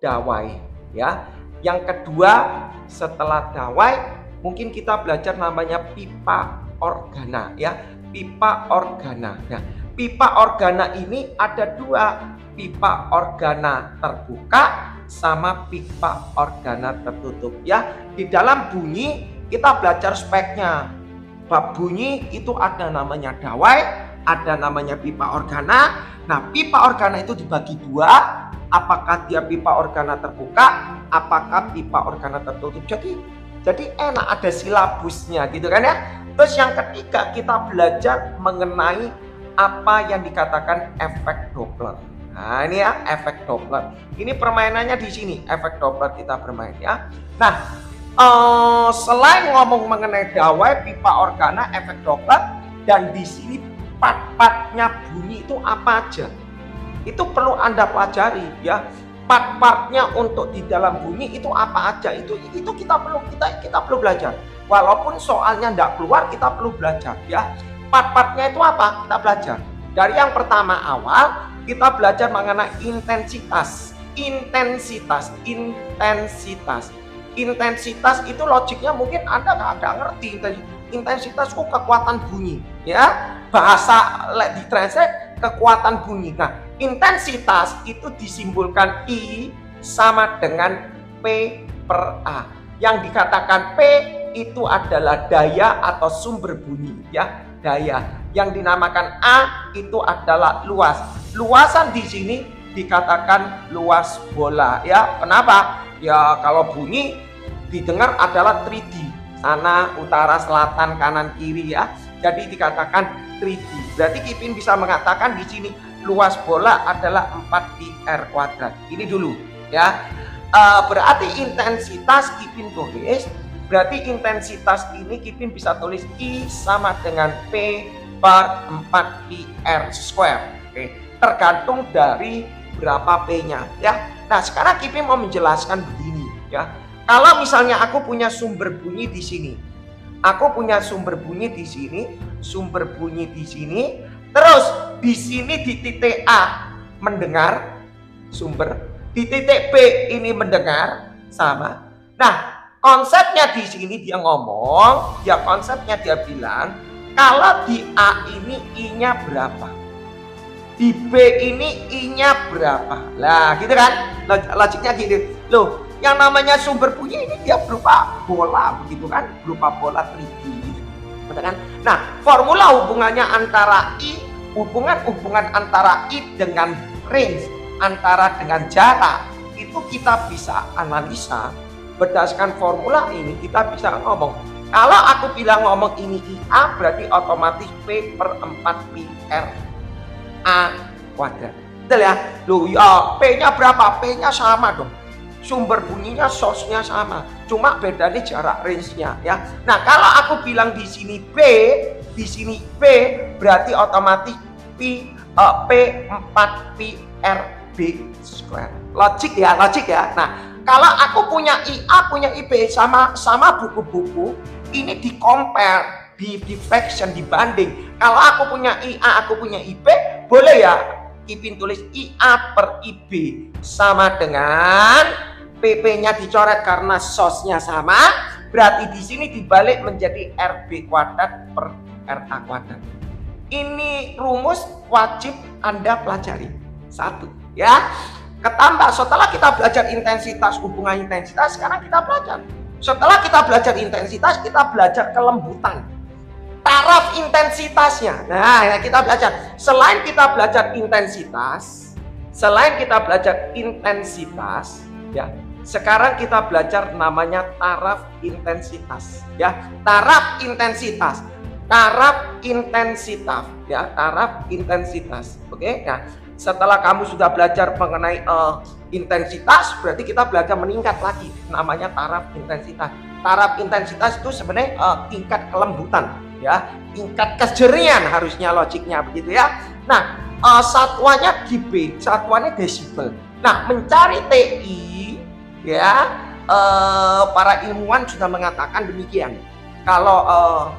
dawai ya. Yang kedua setelah dawai mungkin kita belajar namanya pipa organa ya, pipa organa. Nah, pipa organa ini ada dua, pipa organa terbuka sama pipa organa tertutup ya. Di dalam bunyi kita belajar speknya. Bab bunyi itu ada namanya dawai, ada namanya pipa organa. Nah, pipa organa itu dibagi dua, apakah dia pipa organa terbuka, apakah pipa organa tertutup. Jadi enak, ada silabusnya gitu kan ya. Terus yang ketiga kita belajar mengenai apa yang dikatakan efek Doppler. Nah, ini ya efek Doppler. Ini permainannya di sini, efek Doppler kita bermain ya. Nah, selain ngomong mengenai dawai, pipa organa, efek Doppler, dan di sini part-partnya bunyi itu apa aja? Itu perlu Anda pelajari ya. Part-partnya untuk di dalam bunyi itu apa aja? Itu kita perlu belajar. Walaupun soalnya enggak keluar, kita perlu belajar ya. Part-partnya itu apa? Kita belajar. Dari yang pertama awal kita belajar mengenai intensitas. Intensitas itu logiknya mungkin Anda nggak ngerti. Intensitas itu kekuatan bunyi ya. Bahasa di translate kekuatan bunyi. Nah, intensitas itu disimbolkan I sama dengan P per A. Yang dikatakan P itu adalah daya atau sumber bunyi ya, daya. Yang dinamakan A itu adalah luas. Luasan di sini dikatakan luas bola ya. Kenapa? Ya kalau bunyi didengar adalah 3D. Sana, utara, selatan, kanan, kiri ya. Jadi dikatakan 3D. Berarti Kipin bisa mengatakan di sini luas bola adalah 4πr². Ini dulu ya. Berarti intensitas Kipin tulis, berarti intensitas ini Kipin bisa tulis I sama dengan P per 4πr². Oke, tergantung dari berapa P-nya ya. Nah, sekarang Kipin mau menjelaskan begini ya. Kalau misalnya aku punya sumber bunyi di sini, aku punya sumber bunyi di sini, sumber bunyi di sini, terus di sini di titik A mendengar sumber, di titik B ini mendengar sama. Nah, konsepnya di sini dia ngomong, ya konsepnya dia bilang kalau di A ini I-nya berapa, di B ini I-nya berapa. Lah, gitu kan? Logiknya gini. Loh, yang namanya sumber bunyi ini dia berupa bola begitu kan, berupa bola 3D gitu. Betul kan? Nah, formula hubungannya antara I, hubungan antara I dengan range, antara dengan jarak, itu kita bisa analisa berdasarkan formula ini. Kita bisa ngomong, kalau aku bilang ngomong ini IA berarti otomatis P per 4πr A². Betul ya? Loh ya, P-nya berapa? P-nya sama dong. Sumber bunyinya, source-nya sama, cuma bedanya jarak range-nya ya. Nah, kalau aku bilang di sini B, di sini B berarti otomatis P 4πrB². Logik ya, logik ya. Nah, kalau aku punya IA, punya IB sama buku-buku, ini di compare, di fraction, dibanding. Kalau aku punya IA, aku punya IB, boleh ya Kipin tulis IA per IB sama dengan PP-nya dicoret karena source-nya sama, berarti di sini dibalik menjadi RB² per RA². Ini rumus wajib Anda pelajari. Satu ya. Ketambah setelah kita belajar intensitas, hubungan intensitas, sekarang kita belajar. Setelah kita belajar intensitas, kita belajar kelembutan. Taraf intensitasnya. Nah, ya kita belajar. Selain kita belajar intensitas, ya. Sekarang kita belajar namanya taraf intensitas, ya. Taraf intensitas ya, taraf intensitas. Oke, nah, setelah kamu sudah belajar mengenai intensitas, berarti kita belajar meningkat lagi, namanya taraf intensitas. Taraf intensitas itu sebenarnya tingkat kelembutan, ya, tingkat kejerian harusnya logiknya begitu ya. Nah, satuannya dB, satuannya desibel. Nah, mencari TI, ya, para ilmuwan sudah mengatakan demikian. Kalau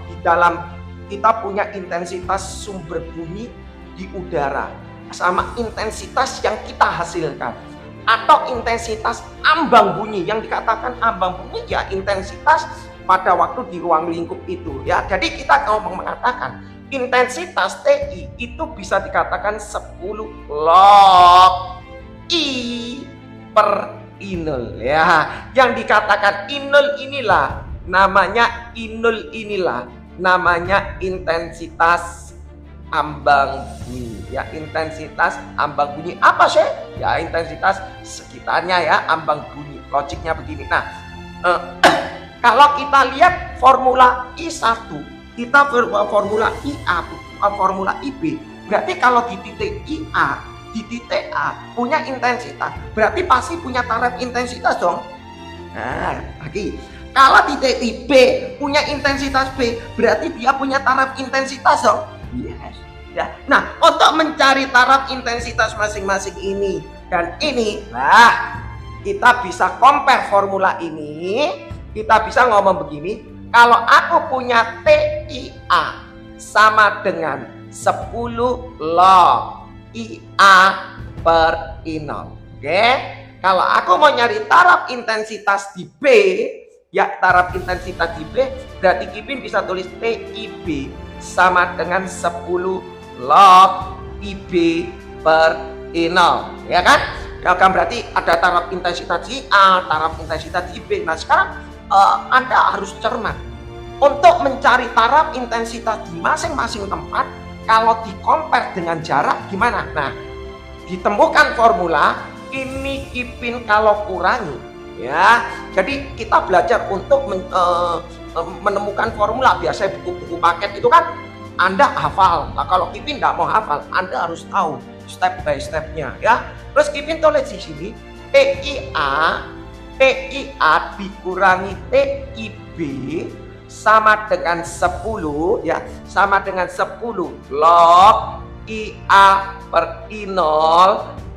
di dalam kita punya intensitas sumber bunyi di udara sama intensitas yang kita hasilkan. atau intensitas ambang bunyi. Yang dikatakan ambang bunyi ya intensitas pada waktu di ruang lingkup itu ya. Jadi kita ngomong mengatakan intensitas TI itu bisa dikatakan 10 log I per I0 ya. Yang dikatakan I0 inilah namanya I0 inilah namanya intensitas ambang bunyi ya. Intensitas ambang bunyi apa sih? Ya intensitas sekitarnya ya, ambang bunyi. Logiknya begini. Nah, kalau kita lihat formula I1, kita formula IA, formula IB, berarti kalau di titik IA, di titik A punya intensitas, berarti pasti punya taraf intensitas dong. Nah, lagi kalau titik B punya intensitas B, berarti dia punya taraf intensitas dong. Yes. Ya. Nah, untuk mencari taraf intensitas masing-masing ini dan ini, nah kita bisa compare formula ini. Kita bisa ngomong begini, kalau aku punya TIA sama dengan 10 log IA per I0. Oke? Kalau aku mau nyari taraf intensitas di B, ya taraf intensitas di B, berarti Kipin bisa tulis TIB sama dengan 10 log IB per I0. Ya kan? Ya kan, berarti ada taraf intensitas di A, taraf intensitas di B. Nah sekarang Anda harus cermat untuk mencari taraf intensitas di masing-masing tempat. Kalau di-compare dengan jarak gimana? Nah, ditemukan formula ini Kipin kalau kurangi ya. Jadi kita belajar untuk menemukan formula. Biasanya buku-buku paket itu kan Anda hafal. Nah, kalau Kipin nggak mau hafal, Anda harus tahu step by stepnya ya. Terus Kipin tulis di sini TIA dikurangi TIB sama dengan 10 ya, sama dengan 10 log IA per I0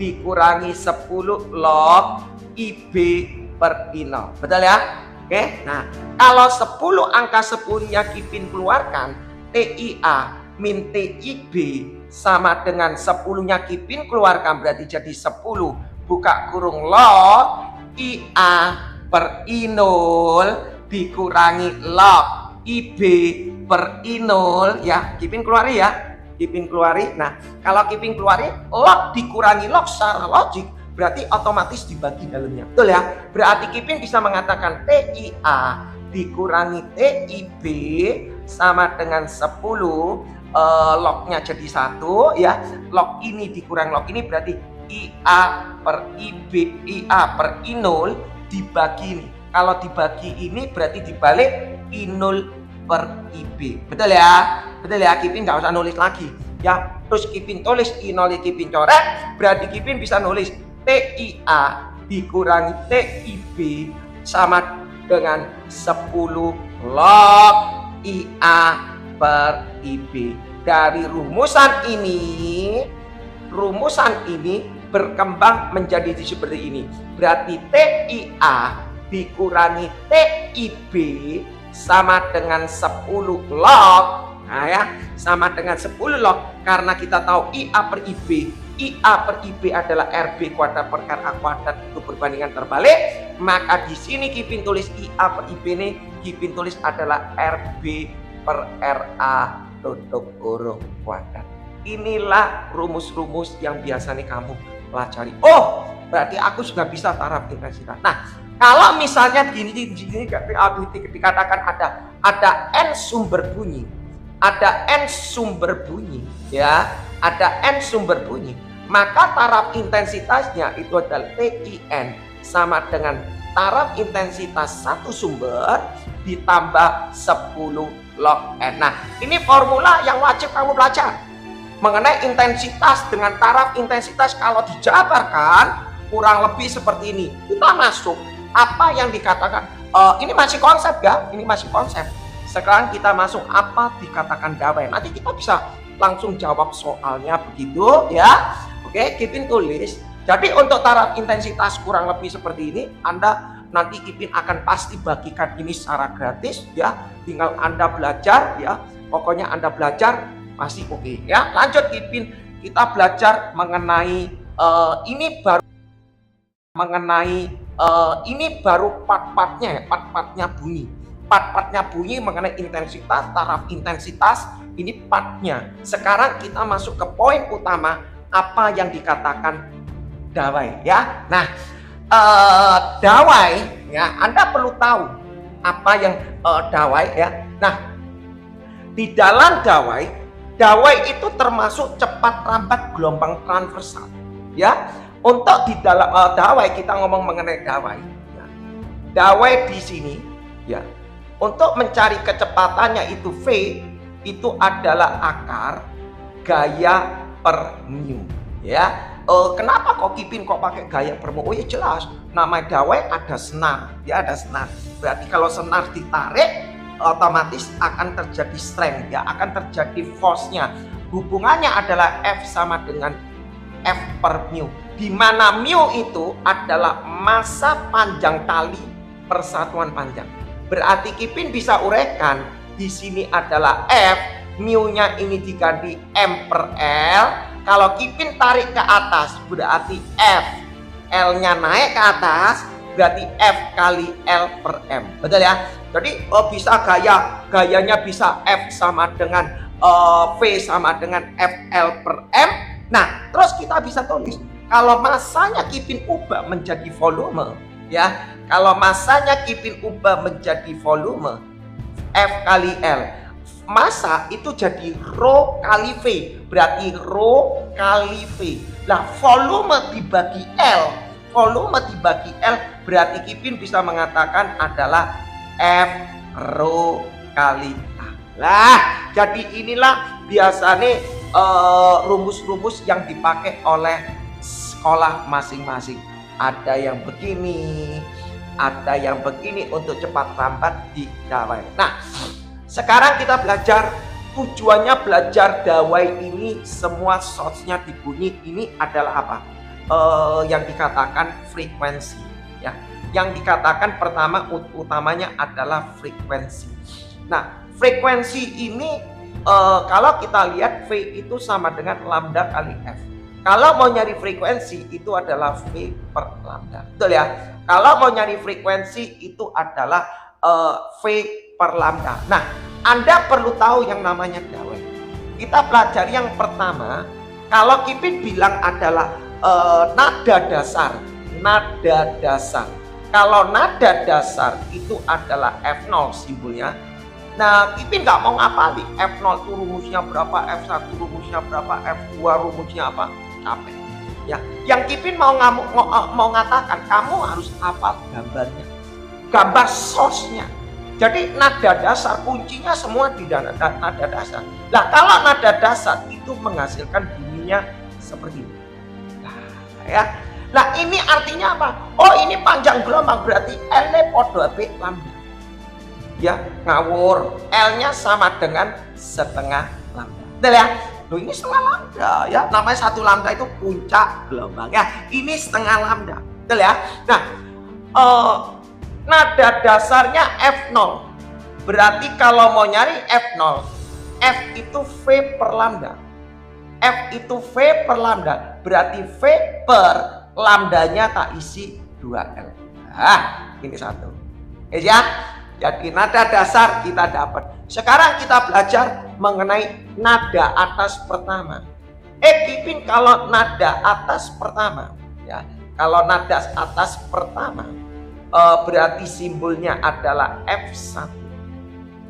dikurangi 10 log IB per I0. Betul ya? Oke. Nah, kalau 10 angka 10-nya Kipin keluarkan, TIA min TIB sama dengan 10-nya Kipin keluarkan, berarti jadi 10 buka kurung log IA per I0 dikurangi log IB per I0 ya. Kipin keluari ya. Kipin keluari. Nah, kalau Kipin keluari log dikurangi log secara logik berarti otomatis dibagi dalamnya. Betul ya? Berarti Kipin bisa mengatakan TIA dikurangi TIB sama dengan 10 lognya jadi 1 ya. Log ini dikurang log ini berarti IA per IB, IA per I0 dibagi ini. Kalau dibagi ini berarti dibalik I0 per IB. Betul ya? Betul ya? Kipin nggak usah nulis lagi ya. Terus Kipin tulis I0, Kipin coret, berarti Kipin bisa nulis TIA dikurangi TIB sama dengan 10 log IA per IB. Dari rumusan ini berkembang menjadi seperti ini. Berarti TIA dikurangi TIB sama dengan 10 log. Nah ya, sama dengan 10 log karena kita tahu IA per IB. IA per IB adalah RB kuadrat per RA kuadrat, itu perbandingan terbalik. Maka di sini Kipin tulis IA per IB ini, Kipin tulis adalah RB per RA tutup kurung kuadrat. Inilah rumus-rumus yang biasanya kamu pelajari. Oh, berarti aku sudah bisa taraf intensitas. Nah, kalau misalnya gini dikatakan ada n sumber bunyi, ya, ada n sumber bunyi, maka taraf intensitasnya itu adalah TIN sama dengan taraf intensitas satu sumber ditambah 10 log n. Nah, ini formula yang wajib kamu belajar. Mengenai intensitas dengan taraf intensitas kalau dijabarkan kurang lebih seperti ini. Kita masuk apa yang dikatakan, ini masih konsep ya, ini masih konsep. Sekarang kita masuk apa dikatakan dawai. Nanti kita bisa langsung jawab soalnya begitu ya. Oke, Kipin tulis. Jadi untuk taraf intensitas kurang lebih seperti ini, Anda nanti Kipin akan pasti bagikan ini secara gratis ya. Tinggal Anda belajar ya. Pokoknya Anda belajar pasti oke ya. Lanjut Kipin, kita belajar mengenai ini baru mengenai ini baru part-partnya ya, part-partnya bunyi. Part-partnya bunyi mengenai intensitas, taraf intensitas, ini partnya. Sekarang kita masuk ke poin utama, apa yang dikatakan dawai ya. Nah, dawai ya, Anda perlu tahu apa yang dawai ya. Nah, di dalam dawai itu termasuk cepat lambat gelombang transversal ya. Untuk di dalam dawai, kita ngomong mengenai dawai ya. Dawai di sini ya, untuk mencari kecepatannya itu V itu adalah akar gaya per mu ya. Kenapa kok Kipin kok pakai gaya per mu? Oh ya jelas, nama dawai ada senar ya, ada senar. Berarti kalau senar ditarik otomatis akan terjadi strength ya, akan terjadi force-nya. Hubungannya adalah F sama dengan F per mu, di mana mu itu adalah massa panjang kali persatuan panjang. Berarti Kipin bisa uraikan di sini adalah F, mu-nya ini diganti M per L. Kalau Kipin tarik ke atas berarti F, L-nya naik ke atas, berarti F kali L per M. Betul ya? Jadi bisa gayanya bisa F sama dengan V sama dengan FL per M. Nah, terus kita bisa tulis kalau massanya Kipin ubah menjadi volume ya. Kalau massanya Kipin ubah menjadi volume, F kali L, massa itu jadi rho kali V, berarti rho kali V. Nah, volume dibagi L, berarti Kipin bisa mengatakan adalah F rho kali A. Lah, jadi inilah biasanya rumus-rumus yang dipakai oleh sekolah masing-masing. Ada yang begini, ada yang begini untuk cepat lambat di dawai. Nah, sekarang kita belajar, tujuannya belajar dawai ini semua source-nya dibunyi. Ini adalah apa? Yang dikatakan frekuensi ya. Yang dikatakan utamanya adalah frekuensi. Nah, frekuensi ini kalau kita lihat V itu sama dengan lambda kali F. Kalau mau nyari frekuensi itu adalah V per lambda. Betul ya? Kalau mau nyari frekuensi itu adalah V per lambda. Nah, Anda perlu tahu yang namanya dawai. Kita pelajari yang pertama, kalau Kipin bilang adalah nada dasar. Kalau nada dasar itu adalah F0 simbolnya. Nah, Kipin nggak mau ngapalin F0 itu rumusnya berapa, F1 rumusnya berapa, F2 rumusnya apa, capek. Ya, yang Kipin mau ngatakan kamu harus hafal gambarnya, gambar source-nya. Jadi nada dasar kuncinya semua di nada dasar. Nah, kalau nada dasar itu menghasilkan bunyinya seperti ini. Nah, ya. Nah, ini artinya apa? Oh, ini panjang gelombang, berarti L-nya podo B lambda. Ya, ngawur. L-nya sama dengan setengah lambda. Betul ya? Loh, ini setengah lambda ya. Namanya satu lambda itu puncak gelombang ya. Ini setengah lambda. Betul ya? Nah, nada dasarnya F0. Berarti kalau mau nyari F0, F itu V per lambda. F itu V per lambda. Berarti V per lambdanya tak isi 2L. Nah, ini satu. Ya, jadi nada dasar kita dapat. Sekarang kita belajar mengenai nada atas pertama. Kipin kalau nada atas pertama, ya, kalau nada atas pertama, berarti simbolnya adalah F1.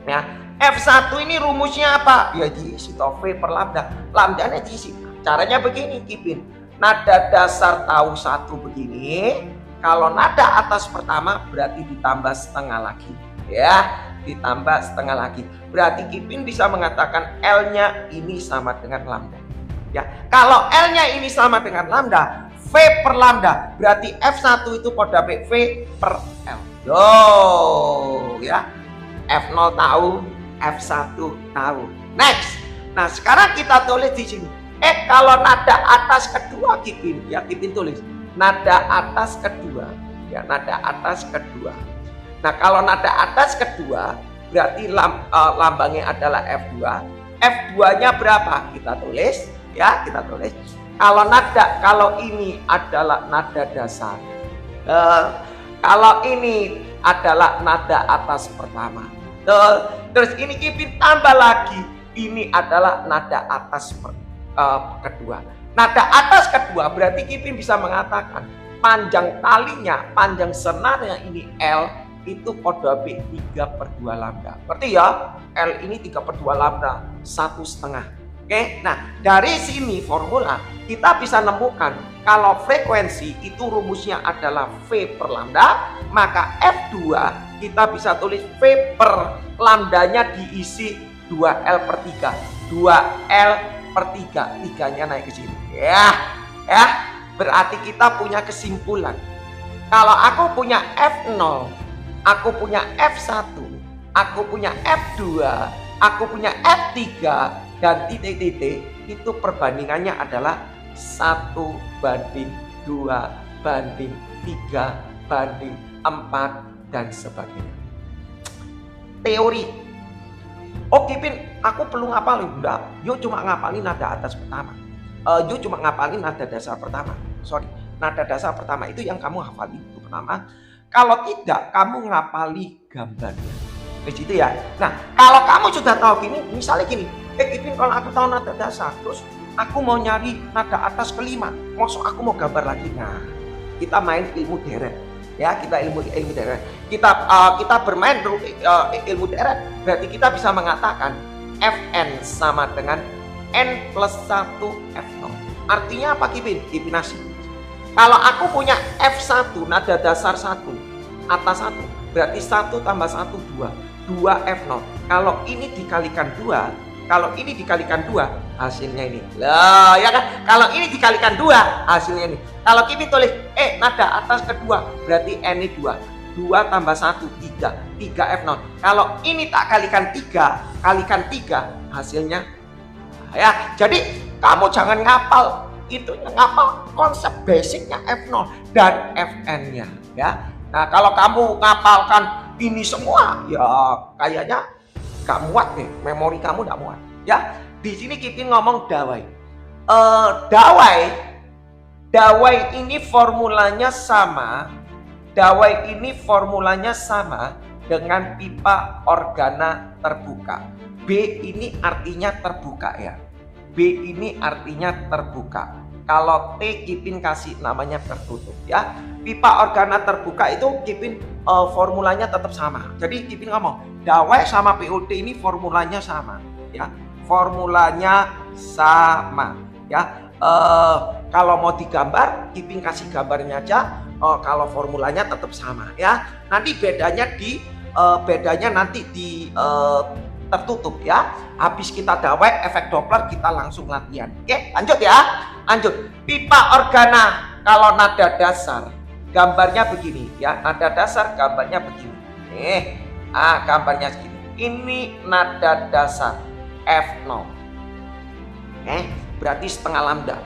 Ya, F1 ini rumusnya apa? Ya diisi V per lambda. Lambdanya diisi. Caranya begini, Kipin. Nada dasar tahu satu begini. Kalau nada atas pertama berarti ditambah setengah lagi. Ya, ditambah setengah lagi. Berarti Kipin bisa mengatakan L-nya ini sama dengan lambda. Ya, kalau L-nya ini sama dengan lambda, V per lambda, berarti F1 itu pada V per L. Yo, ya. F0 tahu, F1 tahu. Next. Nah, sekarang kita tulis di sini. Kalau nada atas kedua Kipin, ya Kipin tulis nada atas kedua, ya nada atas kedua. Nah, kalau nada atas kedua berarti lambangnya adalah F2. F2-nya berapa? Kita tulis, ya kita tulis. Kalau ini adalah nada dasar, Eh, kalau ini adalah nada atas pertama. Terus ini Kipin tambah lagi, ini adalah nada atas kedua. Nada atas kedua berarti Kipin bisa mengatakan panjang talinya, panjang senarnya ini L itu pada B 3/2 lambda. Berarti ya L ini 3/2 lambda, 1,5. Oke, nah dari sini formula kita bisa menemukan kalau frekuensi itu rumusnya adalah V per lambda, maka F2 kita bisa tulis V per lambdanya diisi 2L/3. 2L/3, 3-nya naik ke sini. Ya, berarti kita punya kesimpulan. Kalau aku punya F0, aku punya F1, aku punya F2, aku punya F3, dan titik-titik, itu perbandingannya adalah 1:2:3:4 dan sebagainya. Teori. Oh Kipin, aku perlu ngapalin? Enggak, yuk cuma ngapalin nada atas pertama. Yuk cuma ngapalin nada dasar pertama. Sorry, nada dasar pertama itu yang kamu hafalin itu pertama. Kalau tidak, kamu ngapali gambarnya. Begitu ya. Nah, kalau kamu sudah tahu gini, misalnya gini, Kipin kalau aku tahu nada dasar, terus aku mau nyari nada atas kelima, maksud aku mau gambar lagi. Nah, kita main ilmu deret. Ya, kita ilmu deret. Kita bermain ilmu deret. Berarti kita bisa mengatakan Fn sama dengan N plus 1 F0. Artinya apa Kipin? Kipinasi. Kalau aku punya F1, nada dasar 1, atas 1, berarti 1 tambah 1, 2. 2 F0. Kalau ini dikalikan 2, kalau ini dikalikan 2, hasilnya ini. Lah, ya kan? Kalau ini dikalikan 2, hasilnya ini. Kalau Kipin tulis nada atas kedua, berarti N ini 2. 2 tambah 1, 3. 3 F0. Kalau ini tak kalikan 3, kalikan 3, hasilnya. Ya, jadi kamu jangan ngapal itu, ngapal konsep basicnya F0 dan Fn-nya. Ya. Nah, kalau kamu ngapalkan ini semua, ya kayaknya gak muat nih, memori kamu gak muat. Ya, di sini Kipin ngomong dawai. Dawai ini formulanya sama. Dawai ini formulanya sama dengan pipa organa terbuka. B ini artinya terbuka ya. B ini artinya terbuka. Kalau T Kipin kasih namanya tertutup ya. Pipa organa terbuka itu Kipin formulanya tetap sama. Jadi Kipin ngomong dawai sama POT ini formulanya sama ya. Formulanya sama ya. Kalau mau digambar Kipin kasih gambarnya aja. Kalau formulanya tetap sama ya. Nanti bedanya nanti di tertutup ya. Habis kita dawai efek Doppler kita langsung latihan. Oke, lanjut ya. Lanjut. Pipa organa kalau nada dasar gambarnya begini ya. Nada dasar gambarnya begini. Gambarnya segini. Ini nada dasar F0. Berarti setengah lambda.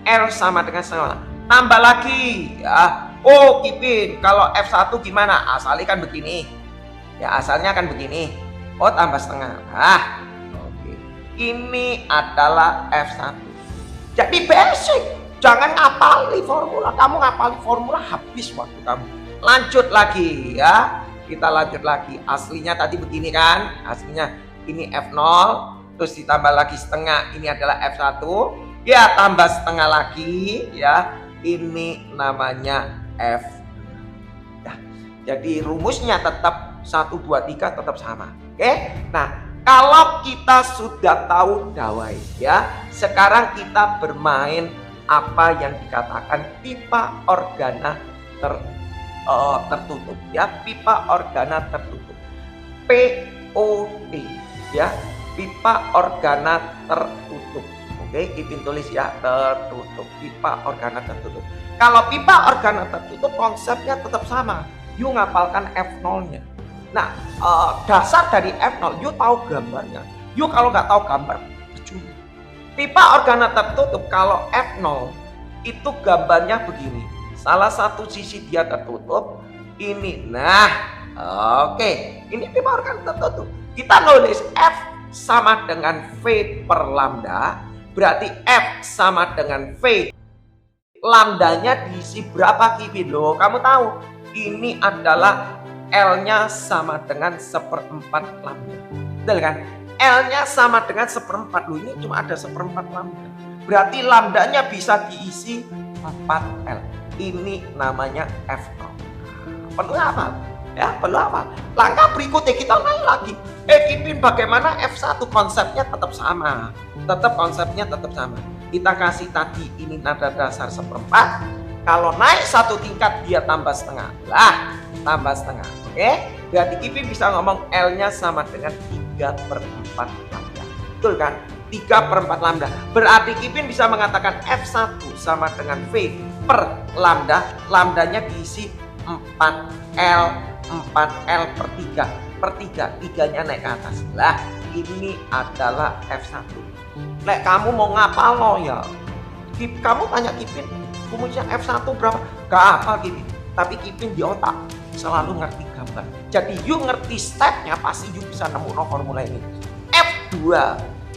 L sama dengan setengah lambda. Tambah lagi ya. Oh Kipin, kalau F1 gimana? Asalnya kan begini. Ya asalnya kan begini. Oh tambah setengah. Oke. Ini adalah F1. Jadi basic. Jangan ngapali formula. Kamu ngapali formula habis waktu kamu. Lanjut lagi ya. Kita lanjut lagi. Aslinya tadi begini kan? Aslinya ini F0. Terus ditambah lagi setengah. Ini adalah F1. Ya tambah setengah lagi ya. Ini namanya F. Ya, jadi rumusnya tetap 1, 2, 3 tetap sama. Oke. Nah, kalau kita sudah tahu dawai ya, sekarang kita bermain apa yang dikatakan pipa organa tertutup ya, pipa organa tertutup. POT ya, pipa organa tertutup. Oke, Kipin tulis ya, tertutup, pipa organa tertutup. Kalau pipa organa tertutup konsepnya tetap sama. You ngapalkan F0-nya. Nah, dasar dari F0, you tahu gambarnya. You kalau nggak tahu gambar, percuma. Pipa organa tertutup kalau F0 itu gambarnya begini. Salah satu sisi dia tertutup, ini. Nah, oke, ini pipa organa tertutup. Kita nulis F sama dengan V per lambda. Berarti F sama dengan V lambdanya diisi berapa Kipin? Loh, kamu tahu ini adalah L-nya sama dengan 1/4 lambda. Betul kan? L-nya sama dengan 1/4. Loh, ini cuma ada 1/4 lambda. Berarti lambdanya bisa diisi 4L. Ini namanya F0. Perlu apa? Ya, perlu apa? Langkah berikutnya kita naik lagi. Kipin, bagaimana F1? Konsepnya tetap sama. Konsepnya tetap sama. Kita kasih tadi ini nada dasar 1/4. Kalau naik satu tingkat dia tambah setengah. Lah, tambah setengah. Oke? Berarti Kipin bisa ngomong L-nya sama dengan 3/4 lambda. Betul kan? 3/4 lambda. Berarti Kipin bisa mengatakan F1 sama dengan V per lambda. Lambdanya diisi 4L per 3. Per 3, 3-nya naik ke atas. Lah, ini adalah F1. Lek kamu mau ngapal lo ya, kamu tanya Kipin, rumusnya F1 berapa? Gak hafal Kipin, tapi Kipin di otak selalu ngerti gambar. Jadi you ngerti stepnya, pasti you bisa nemu formula ini. F2,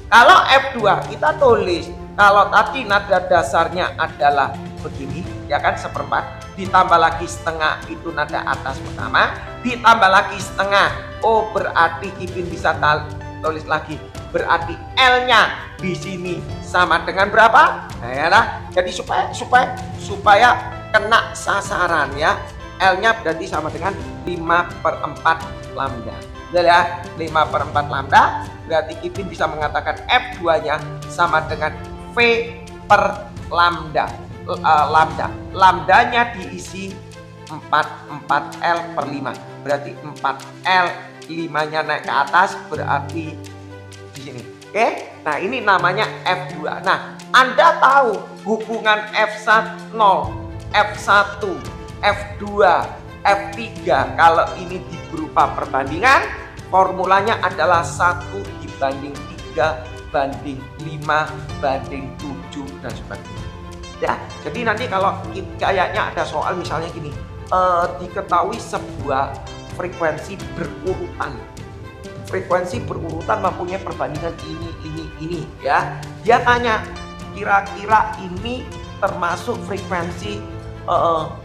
kalau F2 kita tulis, kalau tadi nada dasarnya adalah begini, ya kan 1/4, ditambah lagi setengah itu nada atas pertama, ditambah lagi setengah. Oh, berarti Kipin bisa tulis lagi, berarti L-nya di sini sama dengan berapa? Nah, ya lah. Jadi supaya kena sasaran ya, L-nya berarti sama dengan 5/4 lambda. Betul ya? 5/4 lambda, berarti Kipin bisa mengatakan F2-nya sama dengan V per lambda. Lambdanya diisi 4L per 5. Berarti 4L, 5-nya naik ke atas, berarti di sini. Oke? Nah, ini namanya F2. Nah, Anda tahu hubungan F10, F1, F2, F3 kalau ini berupa perbandingan, formulanya adalah 1/3/5/7 dan sebagainya. Ya, jadi nanti kalau kayaknya ada soal misalnya gini, diketahui sebuah frekuensi berurutan. Frekuensi berurutan mempunyai perbandingan ini ya. Dia tanya, kira-kira ini termasuk frekuensi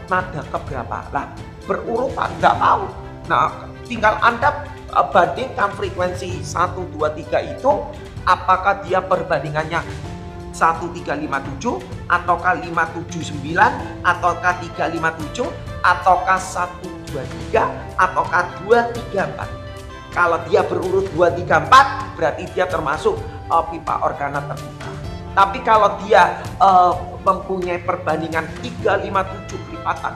nada keberapa? Lah, berurutan nggak tahu. Nah, tinggal Anda bandingkan frekuensi 1, 2, 3 itu, apakah dia perbandingannya 1357 ataukah 579 ataukah 357 ataukah 123 ataukah 234. Kalau dia berurut 234 berarti dia termasuk pipa organa terbuka. Tapi kalau dia mempunyai perbandingan 357 lipatan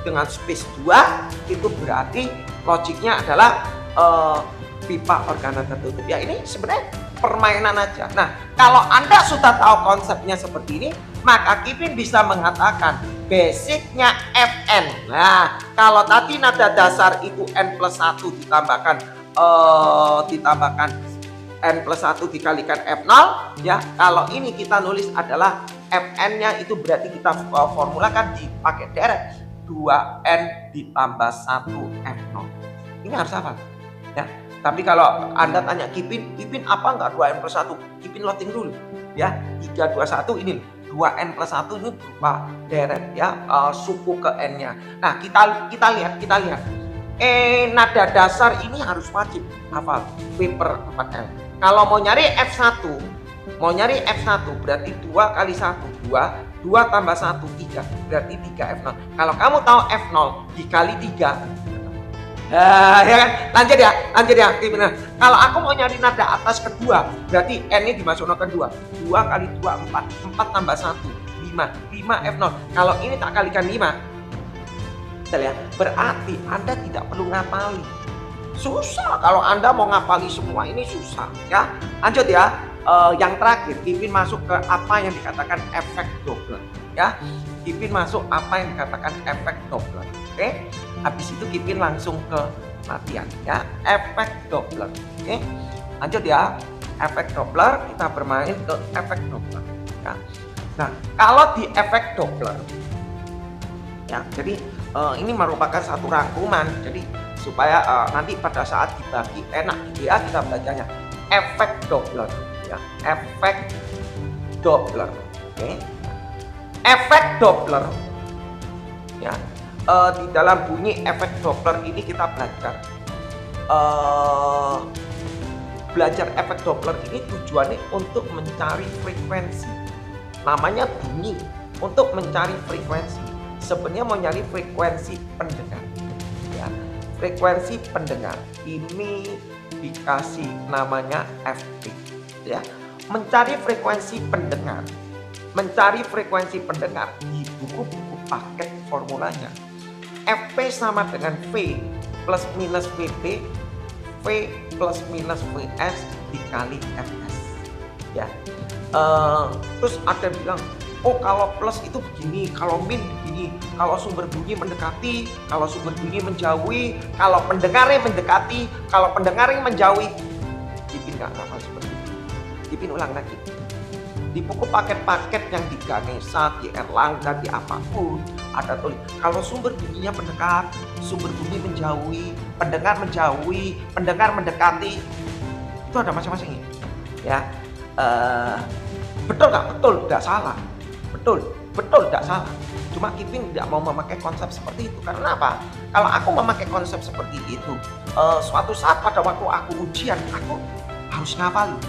dengan space 2, itu berarti logiknya adalah pipa organa tertutup. Ya, ini sebenarnya permainan aja. Nah, kalau Anda sudah tahu konsepnya seperti ini, maka Kipin bisa mengatakan basicnya Fn. Nah, kalau tadi nada dasar itu n+1 ditambahkan n+1 dikalikan F0, ya. Kalau ini kita nulis adalah Fn-nya itu berarti kita formulakan dipakai deret 2n ditambah 1 F0. Ini harus hafal, ya. Tapi kalau Anda tanya Kipin apa enggak 2n+1? Kipin loading dulu ya. 321 ini 2n+1 ini berupa deret ya, suku ke n-nya. Nah, kita lihat nada dasar ini harus wajib hafal V per 4L. Kalau mau nyari F1 berarti 2 kali 1 2 tambah 1 3, berarti 3 F0. Kalau kamu tahu F0 dikali 3, ya kan? Lanjut ya. Kalau aku mau nyari nada atas kedua, berarti n ini dimasukkan kedua. 2 kali 2 4, 4 tambah 1 5 F0. Kalau ini tak kalikan 5, betul ya? Berarti Anda tidak perlu ngapali. Susah kalau Anda mau ngapali semua ini, susah ya. Lanjut ya. Yang terakhir, Kipin masuk ke apa yang dikatakan efek Doppler ya. Kipin masuk apa yang dikatakan efek Doppler. Oke? Habis itu Kipin langsung ke latihan ya, efek Doppler. Oke? Lanjut ya. Efek Doppler, kita bermain ke efek Doppler ya. Nah, kalau di efek Doppler ya, jadi ini merupakan satu rangkuman. Jadi supaya nanti pada saat dibagi enak gitu ya, kita bacanya efek Doppler ya, efek Doppler. Oke. efek Doppler. Ya, di dalam bunyi efek Doppler ini kita belajar efek Doppler ini tujuannya untuk mencari frekuensi. Namanya bunyi untuk mencari frekuensi. Sebenarnya mau nyari frekuensi pendengar. Ya, frekuensi pendengar ini dikasih namanya FP. Ya, mencari frekuensi pendengar. Mencari frekuensi pendengar di buku-buku paket formulanya. FP sama dengan V plus minus VP, V plus minus VS dikali FS. Ya, terus ada bilang, oh kalau plus itu begini, kalau min begini, kalau sumber bunyi mendekati, kalau sumber bunyi menjauhi, kalau pendengarnya mendekati, kalau pendengarnya menjauhi. Ipin nggak hafal seperti itu. Ipin ulang lagi. Di buku paket-paket yang di Ganesha, di Erlangga, di apapun ada tulis kalau sumber bunyinya mendekat, sumber bunyi menjauhi, pendengar menjauhi, pendengar mendekati, itu ada masing-masing ya. Betul nggak? Betul, tidak salah. Betul tidak salah. Cuma Ipin tidak mau memakai konsep seperti itu. Karena apa? Kalau aku memakai konsep seperti itu, suatu saat pada waktu aku ujian, aku harus ngapalin.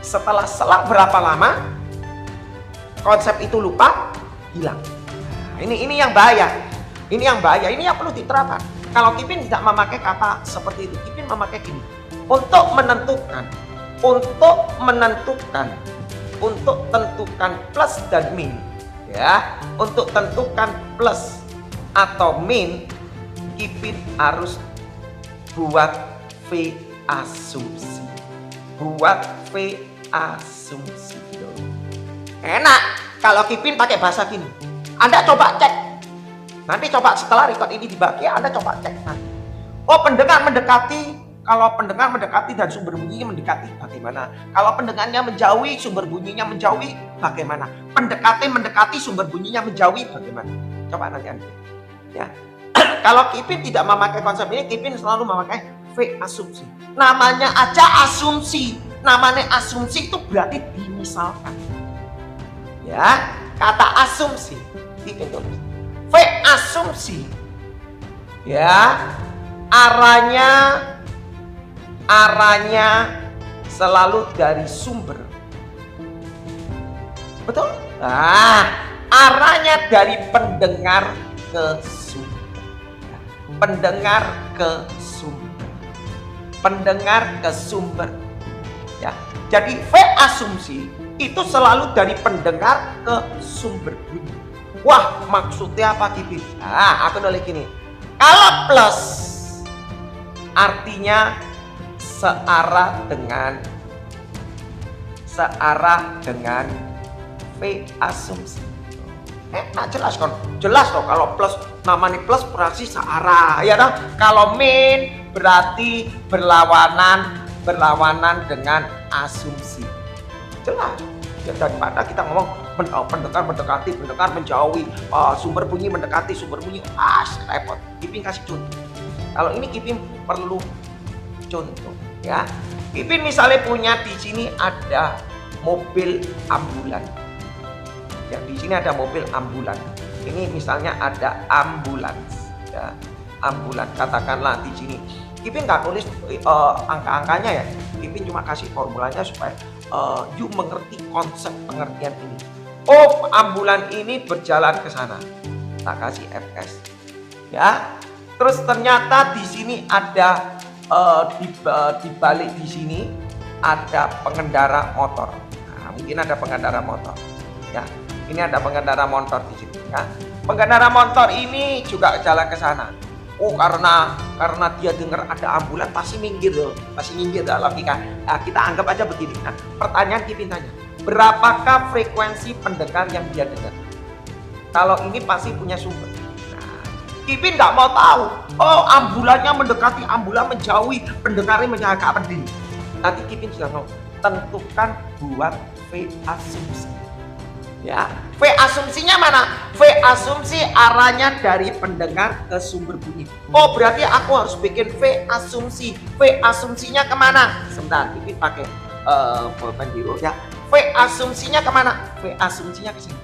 Setelah selang berapa lama konsep itu lupa, hilang. Nah, ini yang bahaya. Ini yang bahaya. Ini yang perlu diterapkan. Kalau Ipin tidak memakai kata seperti itu, Ipin memakai gini. Untuk tentukan plus dan min. Ya, untuk tentukan plus atau min, Ipin harus buat V asumsi. Buat V asumsi. Enak kalau Ipin pakai bahasa gini. Anda coba cek. Nanti coba setelah record ini dibagi, Anda coba cek nanti. Oh, pendengar mendekati. Kalau pendengar mendekati dan sumber bunyinya mendekati, bagaimana? Kalau pendengarnya menjauhi, sumber bunyinya menjauhi, bagaimana? Mendekati, sumber bunyinya menjauhi, bagaimana? Coba nanti Anda. Ya. Kalau Ipin tidak memakai konsep ini, Ipin selalu memakai V asumsi. Namanya aja asumsi. Namanya asumsi itu berarti dimisalkan. Ya, kata asumsi. Ipin tulis. V asumsi. Ya, arahnya selalu dari sumber. Betul? Nah, arahnya dari pendengar ke sumber. Pendengar ke sumber. Pendengar ke sumber. Ya, jadi V asumsi itu selalu dari pendengar ke sumber bunyi. Wah, maksudnya apa Ipin? Nah, aku nulis gini. Kalau plus artinya searah dengan V asumsi. Nah, jelas kan? Jelas loh kalau plus namanya plus berarti searah, ya dong. Kalau min berarti berlawanan dengan asumsi. Jelas. Ya, daripada kita ngomong pendengar mendekati, pendengar menjauhi, sumber bunyi mendekati, sumber bunyi repot. Ipin kasih contoh. Kalau ini Ipin perlu contoh, ya. Ipin misalnya punya di sini ada mobil ambulan. Ya, di sini ada mobil ambulan. Ini misalnya ada ambulans, ya. Ambulan, katakanlah di sini. Ipin nggak tulis angka-angkanya ya. Ipin cuma kasih formulanya supaya you mengerti konsep pengertian ini. Oh, ambulan ini berjalan ke sana. Tak kasih FS. Ya. Terus ternyata di sini ada di balik di sini ada pengendara motor. Nah, mungkin ada pengendara motor. Ya. Ini ada pengendara motor di sini, ya. Pengendara motor ini juga jalan ke sana. Oh, karena dia dengar ada ambulan pasti minggir loh, logika. Nah, kita anggap aja begini. Nah, pertanyaan Ipin tanya, berapakah frekuensi pendengar yang dia dengar? Kalau ini pasti punya sumber. Nah, Ipin nggak mau tahu. Oh, ambulannya mendekati, ambulan menjauhi, pendengarnya menjauhi apa ini? Nanti Ipin sudah mau tentukan buat V asumsi. Ya, V asumsinya mana? V asumsi arahnya dari pendengar ke sumber bunyi. Oh, berarti aku harus bikin V asumsi. V asumsinya kemana? Sebentar, Ipin pakai pulpen biru ya. V asumsinya kemana? V asumsinya ke sini.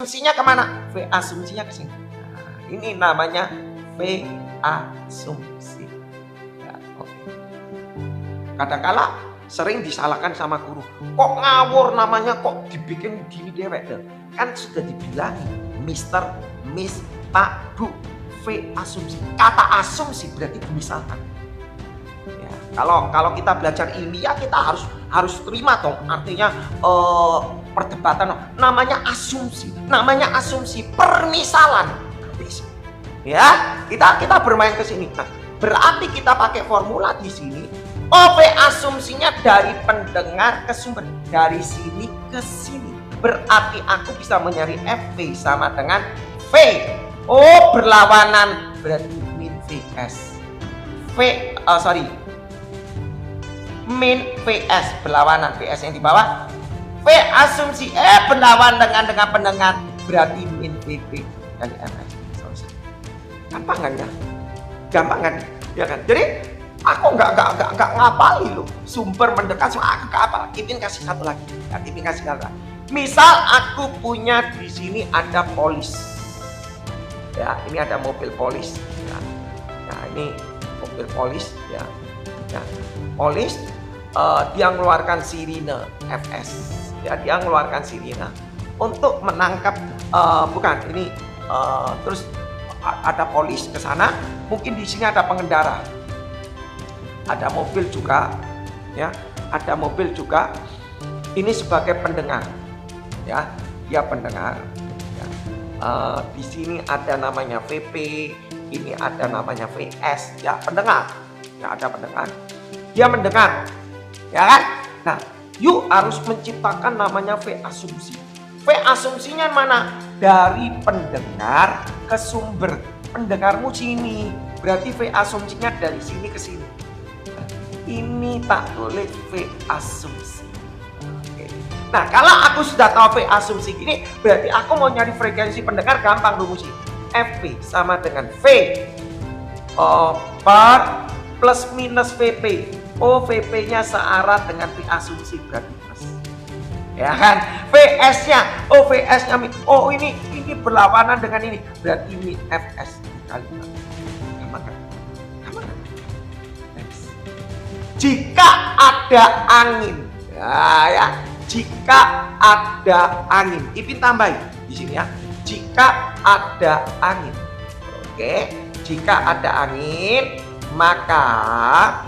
asumsinya kemana? V asumsinya ke sini. Nah, ini namanya V asumsi. Ya, oke. Kadang-kala sering disalahkan sama guru. Kok ngawur namanya, kok dibikin gini dewek deh. Kan sudah dibilangin, Mister, Miss, Pak, Bu, V asumsi. Kata asumsi berarti dimisalkan. Ya, kalau kita belajar ilmiah kita harus terima dong. Artinya perdebatan namanya asumsi, permisalan. Ya, kita bermain ke sini. Nah, berarti kita pakai formula di sini. OV asumsinya dari pendengar ke sumber, dari sini ke sini. Berarti aku bisa mencari FV sama dengan V. Oh, berlawanan, berarti min VS. Min VS, berlawanan. VS yang di bawah, V asumsi berlawan dengan pendengar, berarti min VP kali FS. Selesai. Gampang kan ya? Gampang kan? Ya kan? Jadi aku nggak ngapali loh sumber mendekat, so aku nggak apal. Ipin kasih satu lagi. Ya, Ipin kasih satu lagi. Misal aku punya di sini ada polis. Ya, ini ada mobil polis. Ya. Nah, ini mobil polis. Ya, ya. Polis dia mengeluarkan sirine FS. Ya, dia mengeluarkan sirine untuk menangkap terus ada polis ke sana. Mungkin di sini ada pengendara. Ada mobil juga, ya, ada mobil juga. Ini sebagai pendengar, ya, dia pendengar. Ya. Di sini ada namanya VP, ini ada namanya VS, ya, pendengar. Ya, ada pendengar. Dia mendengar, ya kan? Nah, yuk harus menciptakan namanya V asumsi. V asumsinya mana? Dari pendengar ke sumber. Pendengarmu sini, berarti V asumsinya dari sini ke sini. Ini tak tulis V asumsi. Oke. Nah, kalau aku sudah tahu V asumsi gini, berarti aku mau nyari frekuensi pendengar gampang rumusnya. FV sama dengan V per plus minus VP. Oh, VP-nya searah dengan V asumsi, berarti plus. Ya kan? VS-nya, oh VS-nya, oh ini berlawanan dengan ini, berarti ini FS dikali. Gampang kan? Jika ada angin, ya, jika ada angin, Ipin tambahin di sini ya. Jika ada angin, oke, jika ada angin, maka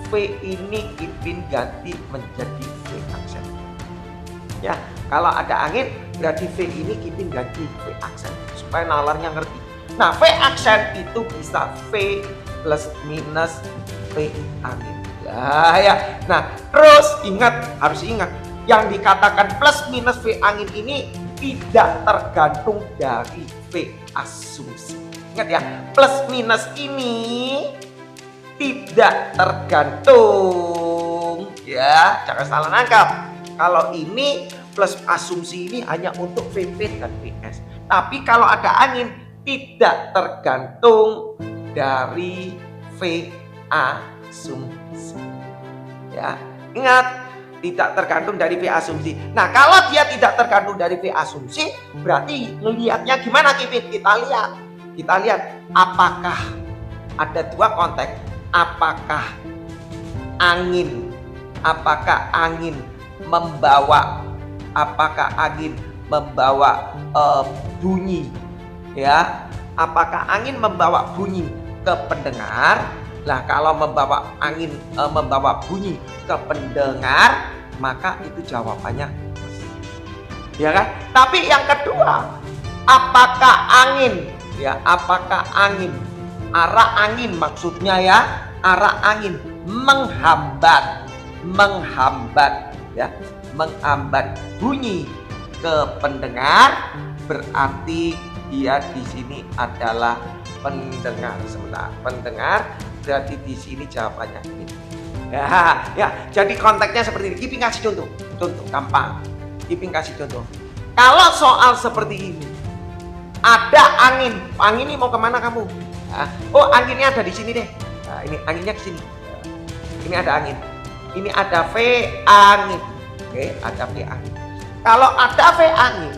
V ini Ipin ganti menjadi V aksen. Ya, kalau ada angin, berarti V ini Ipin ganti V aksen supaya nalarnya ngerti. Nah, V aksen itu bisa V plus minus V angin. Ya. Nah, terus harus ingat, yang dikatakan plus minus V angin ini tidak tergantung dari V asumsi. Ingat ya, plus minus ini tidak tergantung. Ya, jangan salah nangkap. Kalau ini plus asumsi ini hanya untuk VP dan VS. Tapi kalau ada angin tidak tergantung dari V asumsi. Ya, ingat, tidak tergantung dari V asumsi. Nah, kalau dia tidak tergantung dari V asumsi, berarti melihatnya gimana, Kipin? Kita lihat apakah ada dua konteks, apakah angin membawa bunyi, ya, apakah angin membawa bunyi ke pendengar. Nah, kalau membawa bunyi ke pendengar, maka itu jawabannya ya kan? Tapi yang kedua, apakah angin, ya, apakah angin, arah angin maksudnya, ya, arah angin menghambat bunyi ke pendengar, berarti dia di sini adalah pendengar. Sebentar, pendengar, berarti di sini jawabannya ini. Ya, jadi konteksnya seperti ini. Ipin kasih contoh gampang. Ipin kasih contoh. Kalau soal seperti ini, ada angin ini mau kemana kamu? Oh, anginnya ada di sini deh. Nah, ini anginnya ke sini. Ini ada angin. Ini ada V angin. Oke, ada V angin. Kalau ada V angin,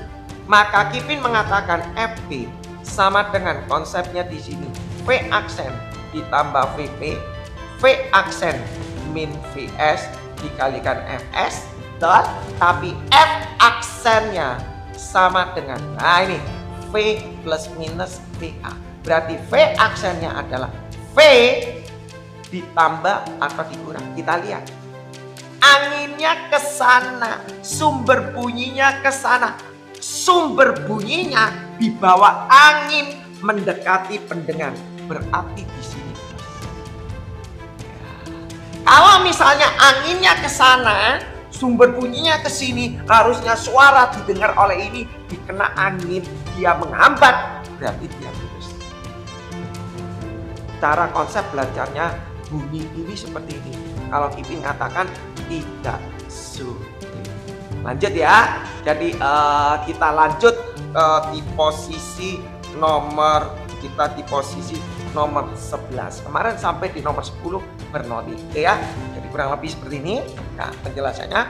Maka Kipin mengatakan FP sama dengan konsepnya di sini. V aksen ditambah VP, V aksen min VS dikalikan FS, tapi F aksennya sama dengan, nah ini V plus minus VA. Berarti V aksennya adalah V ditambah atau dikurang. Kita lihat. Anginnya ke sana, sumber bunyinya ke sana. Sumber bunyinya di bawah angin mendekati pendengar. Berarti di sini. Kalau misalnya anginnya ke sana, sumber bunyinya ke sini, harusnya suara didengar oleh ini, dikena angin, dia menghambat, berarti dia putus. Cara konsep belajarnya bunyi ini seperti ini. Kalau Kipin katakan tidak sulit. Lanjut ya. Jadi kita lanjut di posisi nomor, kita di posisi nomor 11. Kemarin sampai di nomor 10 bernodi ya. Jadi kurang lebih seperti ini. Nah, penjelasannya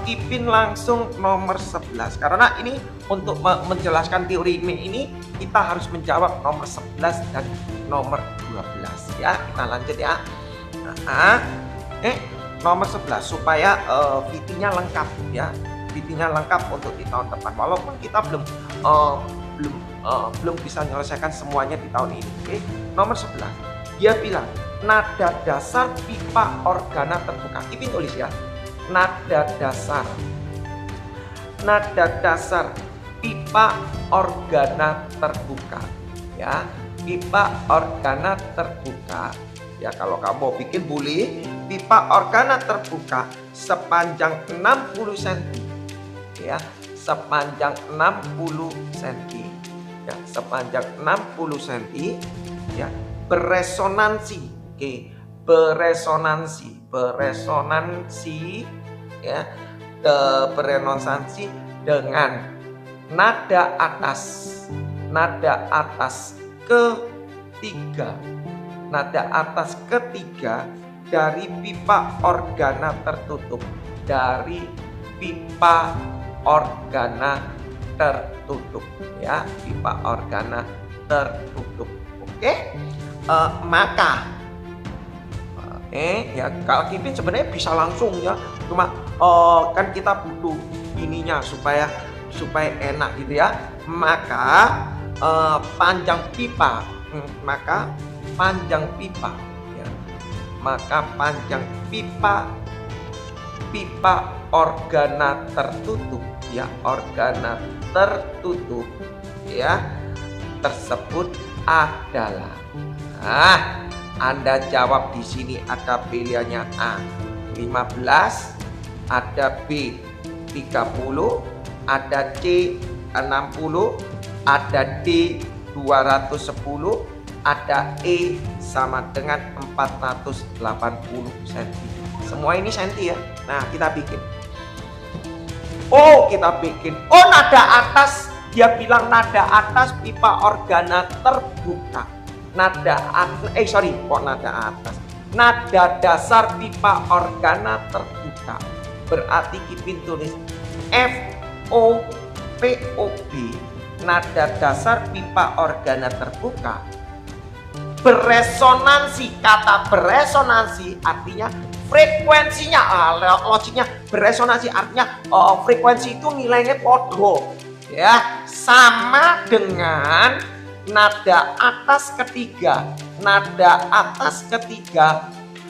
Kipin langsung nomor 11 karena ini untuk menjelaskan teori ini kita harus menjawab nomor 11 dan nomor 12 ya. Kita lanjut ya. Nomor 11 supaya VT-nya lengkap ya. VT-nya lengkap untuk di tahun depan. Walaupun kita belum bisa menyelesaikan semuanya di tahun ini. Oke. Nomor 11. Dia bilang nada dasar pipa organa terbuka. Kipin tulis ya. Nada dasar pipa organa terbuka ya. Pipa organa terbuka ya, kalau kamu bikin boleh. Pipa organa terbuka sepanjang 60 cm ya, sepanjang 60 cm ya, sepanjang 60 cm ya, beresonansi. Oke, beresonansi ya, beresonansi dengan nada atas ketiga dari pipa organa tertutup, dari pipa organa tertutup ya, pipa organa tertutup. Oke. Maka ya kalau Kipin sebenarnya bisa langsung ya, cuma kan kita butuh ininya supaya enak gitu ya. Maka panjang pipa ya, maka panjang pipa organa tertutup ya, organa tertutup ya tersebut adalah, Anda jawab di sini ada pilihannya A 15, ada B 30, ada C 60, ada D 210, ada E sama dengan 480 cm. Semua ini senti ya. Nah, kita bikin. Nada atas, dia bilang nada atas pipa organa terbuka. Nada atas. Nada dasar pipa organa terbuka. Berarti Kipin tulis FOPOB, nada dasar pipa organa terbuka. Beresonansi, kata beresonansi artinya frekuensinya, logiknya beresonansi artinya frekuensi itu nilainya podo ya, sama dengan nada atas ketiga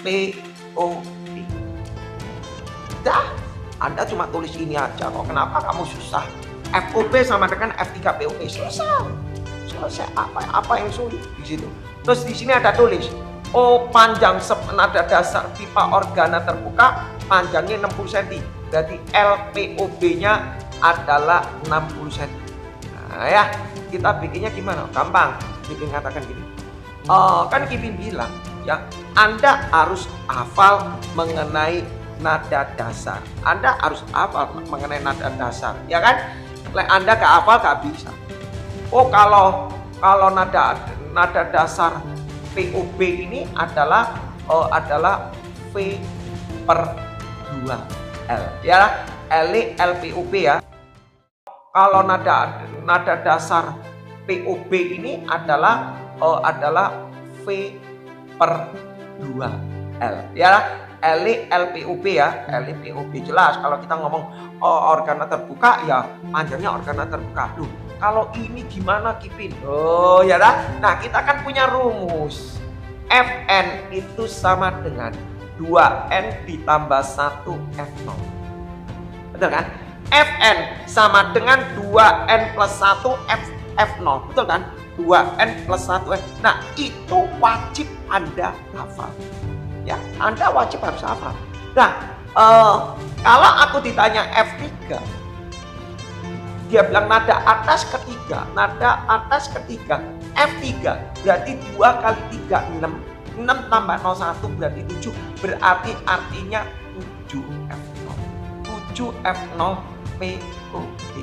POB. Dah, Anda cuma tulis ini aja kok, kenapa kamu susah? FOB sama dengan F3 POB, selesai. Apa yang sulit di situ? Terus di sini ada tulis panjang nada dasar pipa organa terbuka panjangnya 60 cm. Berarti LPOB-nya adalah 60 cm. Nah ya, kita bikinnya gimana? Gampang. Kipin katakan gini. Kan Kipin bilang ya, Anda harus hafal mengenai nada dasar. Anda harus hafal mengenai nada dasar, ya kan? Anda gak hafal gak bisa. Kalau nada dasar POB ini adalah V per 2L ya, LPOB ya. kalau nada dasar POB ini adalah V per 2L ya. LPOB ya, LPOB jelas. Kalau kita ngomong organa terbuka ya panjangnya organa terbuka. Loh, kalau ini gimana Kipin? Oh ya dah. Nah, kita kan punya rumus. Fn itu sama dengan 2N ditambah 1 F0. Betul kan? Fn sama dengan 2N plus 1 F0. Betul kan? 2N plus 1 F. Nah, itu wajib Anda hafal. Ya, Anda wajib harus hafal. Nah, kalau aku ditanya F3, dia bilang nada atas ketiga, F3 berarti 2 kali 3 6, 6 tambah 01 berarti 7, berarti artinya 7F0, 7F0 POB.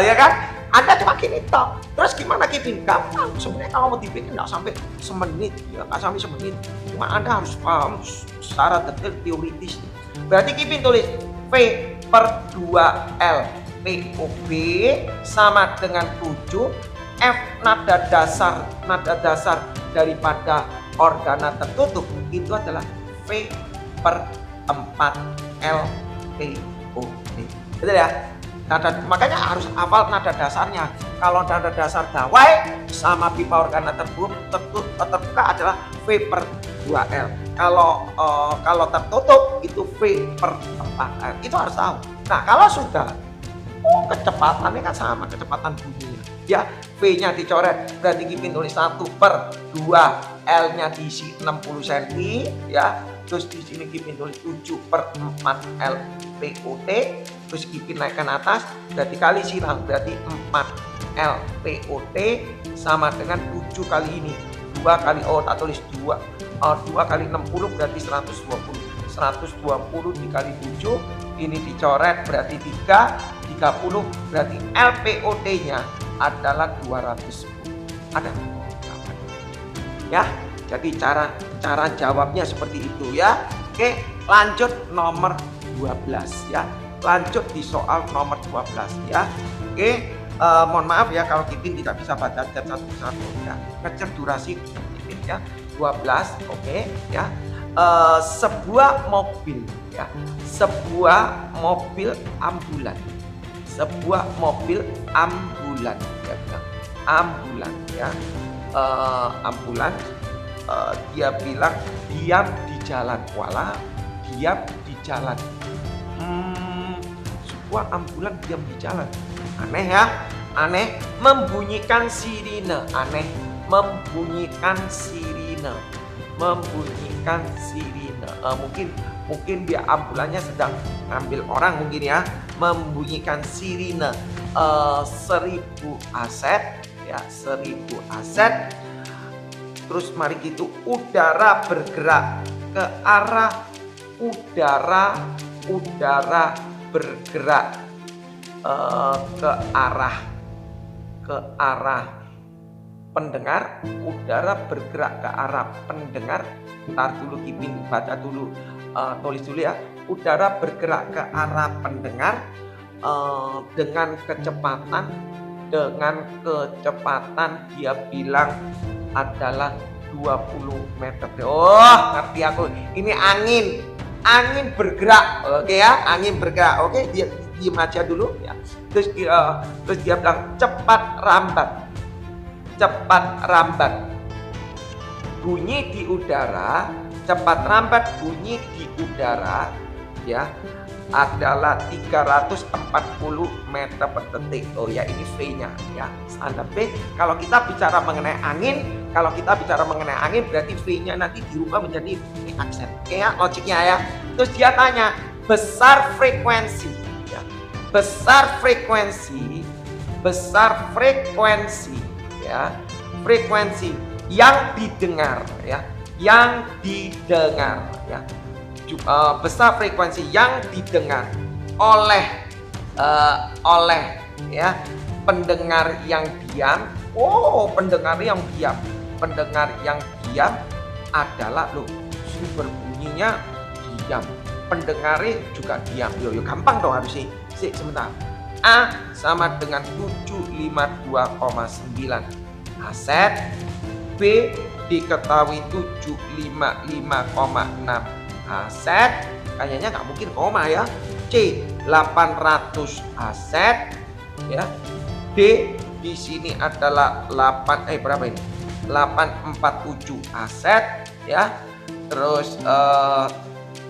Ya kan? Anda cuma gini toh. Terus gimana Kipin? Gampang. Sebenarnya kalau mau dibikin nggak sampai semenit, ya nggak sampai semenit. Cuma Anda harus paham secara detail teoritis. Berarti Kipin tulis V per 2L POB sama dengan 7. F nada dasar daripada organa tertutup itu adalah V per 4L POB. Betul ya? Makanya harus hafal nada dasarnya. Kalau nada dasar dawai sama pipa organa terbuka adalah V per 2L. Kalau tertutup itu V per 4L. Itu harus tahu. Nah, kalau sudah kecepatannya kan sama, kecepatan bunyinya. Ya, V-nya dicoret berarti Kipin tulis 1 per 2, L-nya diisi 60 cm ya. Terus di sini Kipin tulis 7 per 4 L POT. Terus Kipin naikkan atas berarti kali silang berarti 4 L POT sama dengan 7 kali ini 2 kali tak tulis 2 kali 60 berarti 120 dikali 7 ini dicoret berarti 30 berarti LPOT nya adalah 210. Ada ya, jadi cara jawabnya seperti itu ya. Oke, lanjut nomor 12 ya. Lanjut di soal nomor 12 ya. Oke, mohon maaf ya kalau Kipin tidak bisa baca chat satu persatu ya. Ngecer durasi Kipin ya. 12, oke ya. Sebuah mobil ya. Sebuah mobil ambulan. Sebuah mobil ambulan ya, ambulan ya. Ambulan dia bilang diam di jalan. Wala, diam di jalan. Sebuah ambulan diam di jalan. Aneh ya, aneh. Membunyikan sirine, aneh. Membunyikan sirine, membunyikan sirine. Mungkin dia ambulannya sedang ngambil orang mungkin ya. Membunyikan sirine. 1000 aset ya, 1000 aset. Terus mari gitu, udara bergerak ke arah udara bergerak ke arah pendengar. Udara bergerak ke arah pendengar. Ntar dulu Kipin baca dulu, tulis dulu ya. Udara bergerak ke arah pendengar dengan kecepatan dia bilang adalah 20 meter. Oh, ngerti aku. Ini angin bergerak. Oke ya, angin bergerak. Oke, dia diam aja dulu ya. Terus dia bilang cepat rambat. Bunyi di udara, cepat rambat bunyi di udara ya adalah 340 meter per detik. Oh ya, ini V-nya ya, standar V. Kalau kita bicara mengenai angin, berarti V-nya nanti dirubah menjadi V aksen. Oke ya, logiknya ya. Terus dia tanya, besar frekuensi ya. Besar frekuensi ya. Frekuensi yang didengar ya. Besar frekuensi yang didengar oleh ya pendengar yang diam. Oh, pendengar yang diam adalah sumber bunyinya diam, pendengarnya juga diam. Yo gampang dong harusnya. Sebentar, A sama dengan 752,9 aset, B diketahui 755,6 aset, kayaknya nggak mungkin koma ya. C 800 aset ya. D di sini adalah 847 aset ya. Terus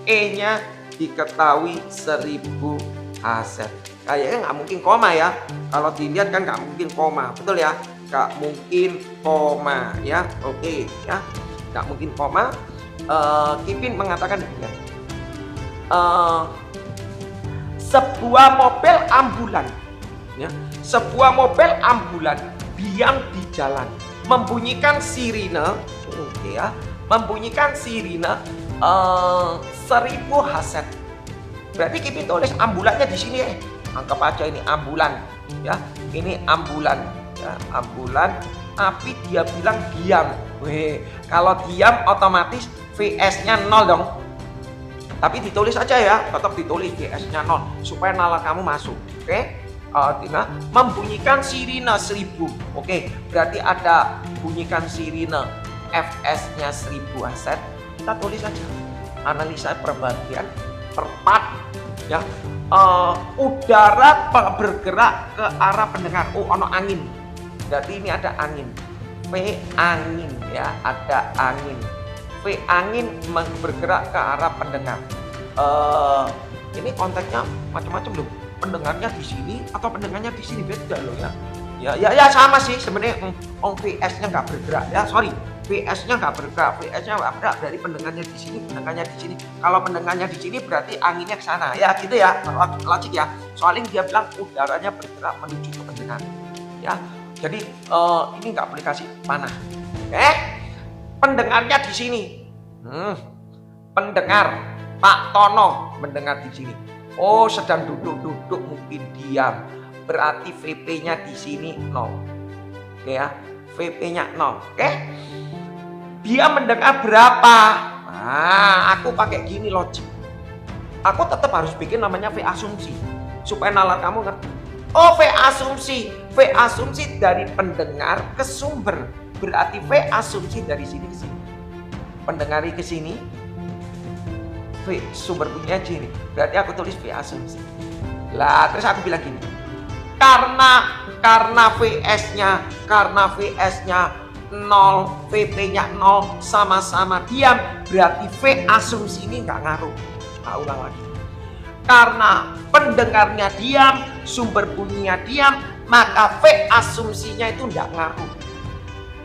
E-nya diketahui 1000 aset. Kayaknya nggak mungkin koma ya. Kalau dilihat kan nggak mungkin koma, betul ya? Nggak mungkin koma ya. Oke ya, nggak mungkin koma. Kipin mengatakan demikian. Sebuah mobil ambulan ya, sebuah mobil ambulan diam di jalan, membunyikan sirine, oke ya, membunyikan sirine 1000 aset. Berarti kita tulis ambulannya di sini anggap aja ini ambulan ya, ini ambulan ya, ambulan, tapi dia bilang diam. Kalau diam otomatis VS-nya 0 dong. Tapi ditulis aja ya, tetap ditulis VS-nya 0 supaya nalar kamu masuk. Oke. Membunyikan sirine 1000. Oke, berarti ada bunyikan sirine, FS-nya 1000 aset. Kita tulis aja. Analisa perbagian per part ya. Udara bergerak ke arah pendengar. Oh, ono angin. Berarti ini ada angin. V angin ya, ada angin. V angin bergerak ke arah pendengar. Ini konteksnya macam-macam loh. Pendengarnya di sini atau pendengarnya di sini beda loh ya. Ya sama sih sebenarnya. VS-nya nggak bergerak ya, sorry. VS-nya nggak bergerak, VS-nya nggak bergerak dari pendengarnya di sini, pendengarnya di sini. Kalau pendengarnya di sini berarti anginnya ke sana ya, gitu ya, logik ya. Soalnya dia bilang udaranya bergerak menuju ke pendengar ya. Jadi ini nggak boleh kasih panah. Pendengarnya di sini. Pendengar Pak Tono mendengar di sini. Oh, sedang duduk-duduk mungkin diam. Berarti VP-nya di sini 0. Oke ya, VP-nya 0. Oke. Dia mendengar berapa? Nah, aku pakai gini logik. Aku tetap harus bikin namanya V asumsi supaya nalar kamu ngerti. Oh, V asumsi. V asumsi dari pendengar ke sumber. Berarti V asumsi dari sini ke sini. Pendengari ke sini, V sumber bunyinya sini. Berarti aku tulis V asumsi. Lah, terus aku bilang gini. Karena VS-nya 0, VP-nya 0, sama-sama diam, berarti V asumsi ini nggak ngaruh. Nah, ulang lagi. Karena pendengarnya diam, sumber bunyinya diam, maka V asumsinya itu nggak ngaruh.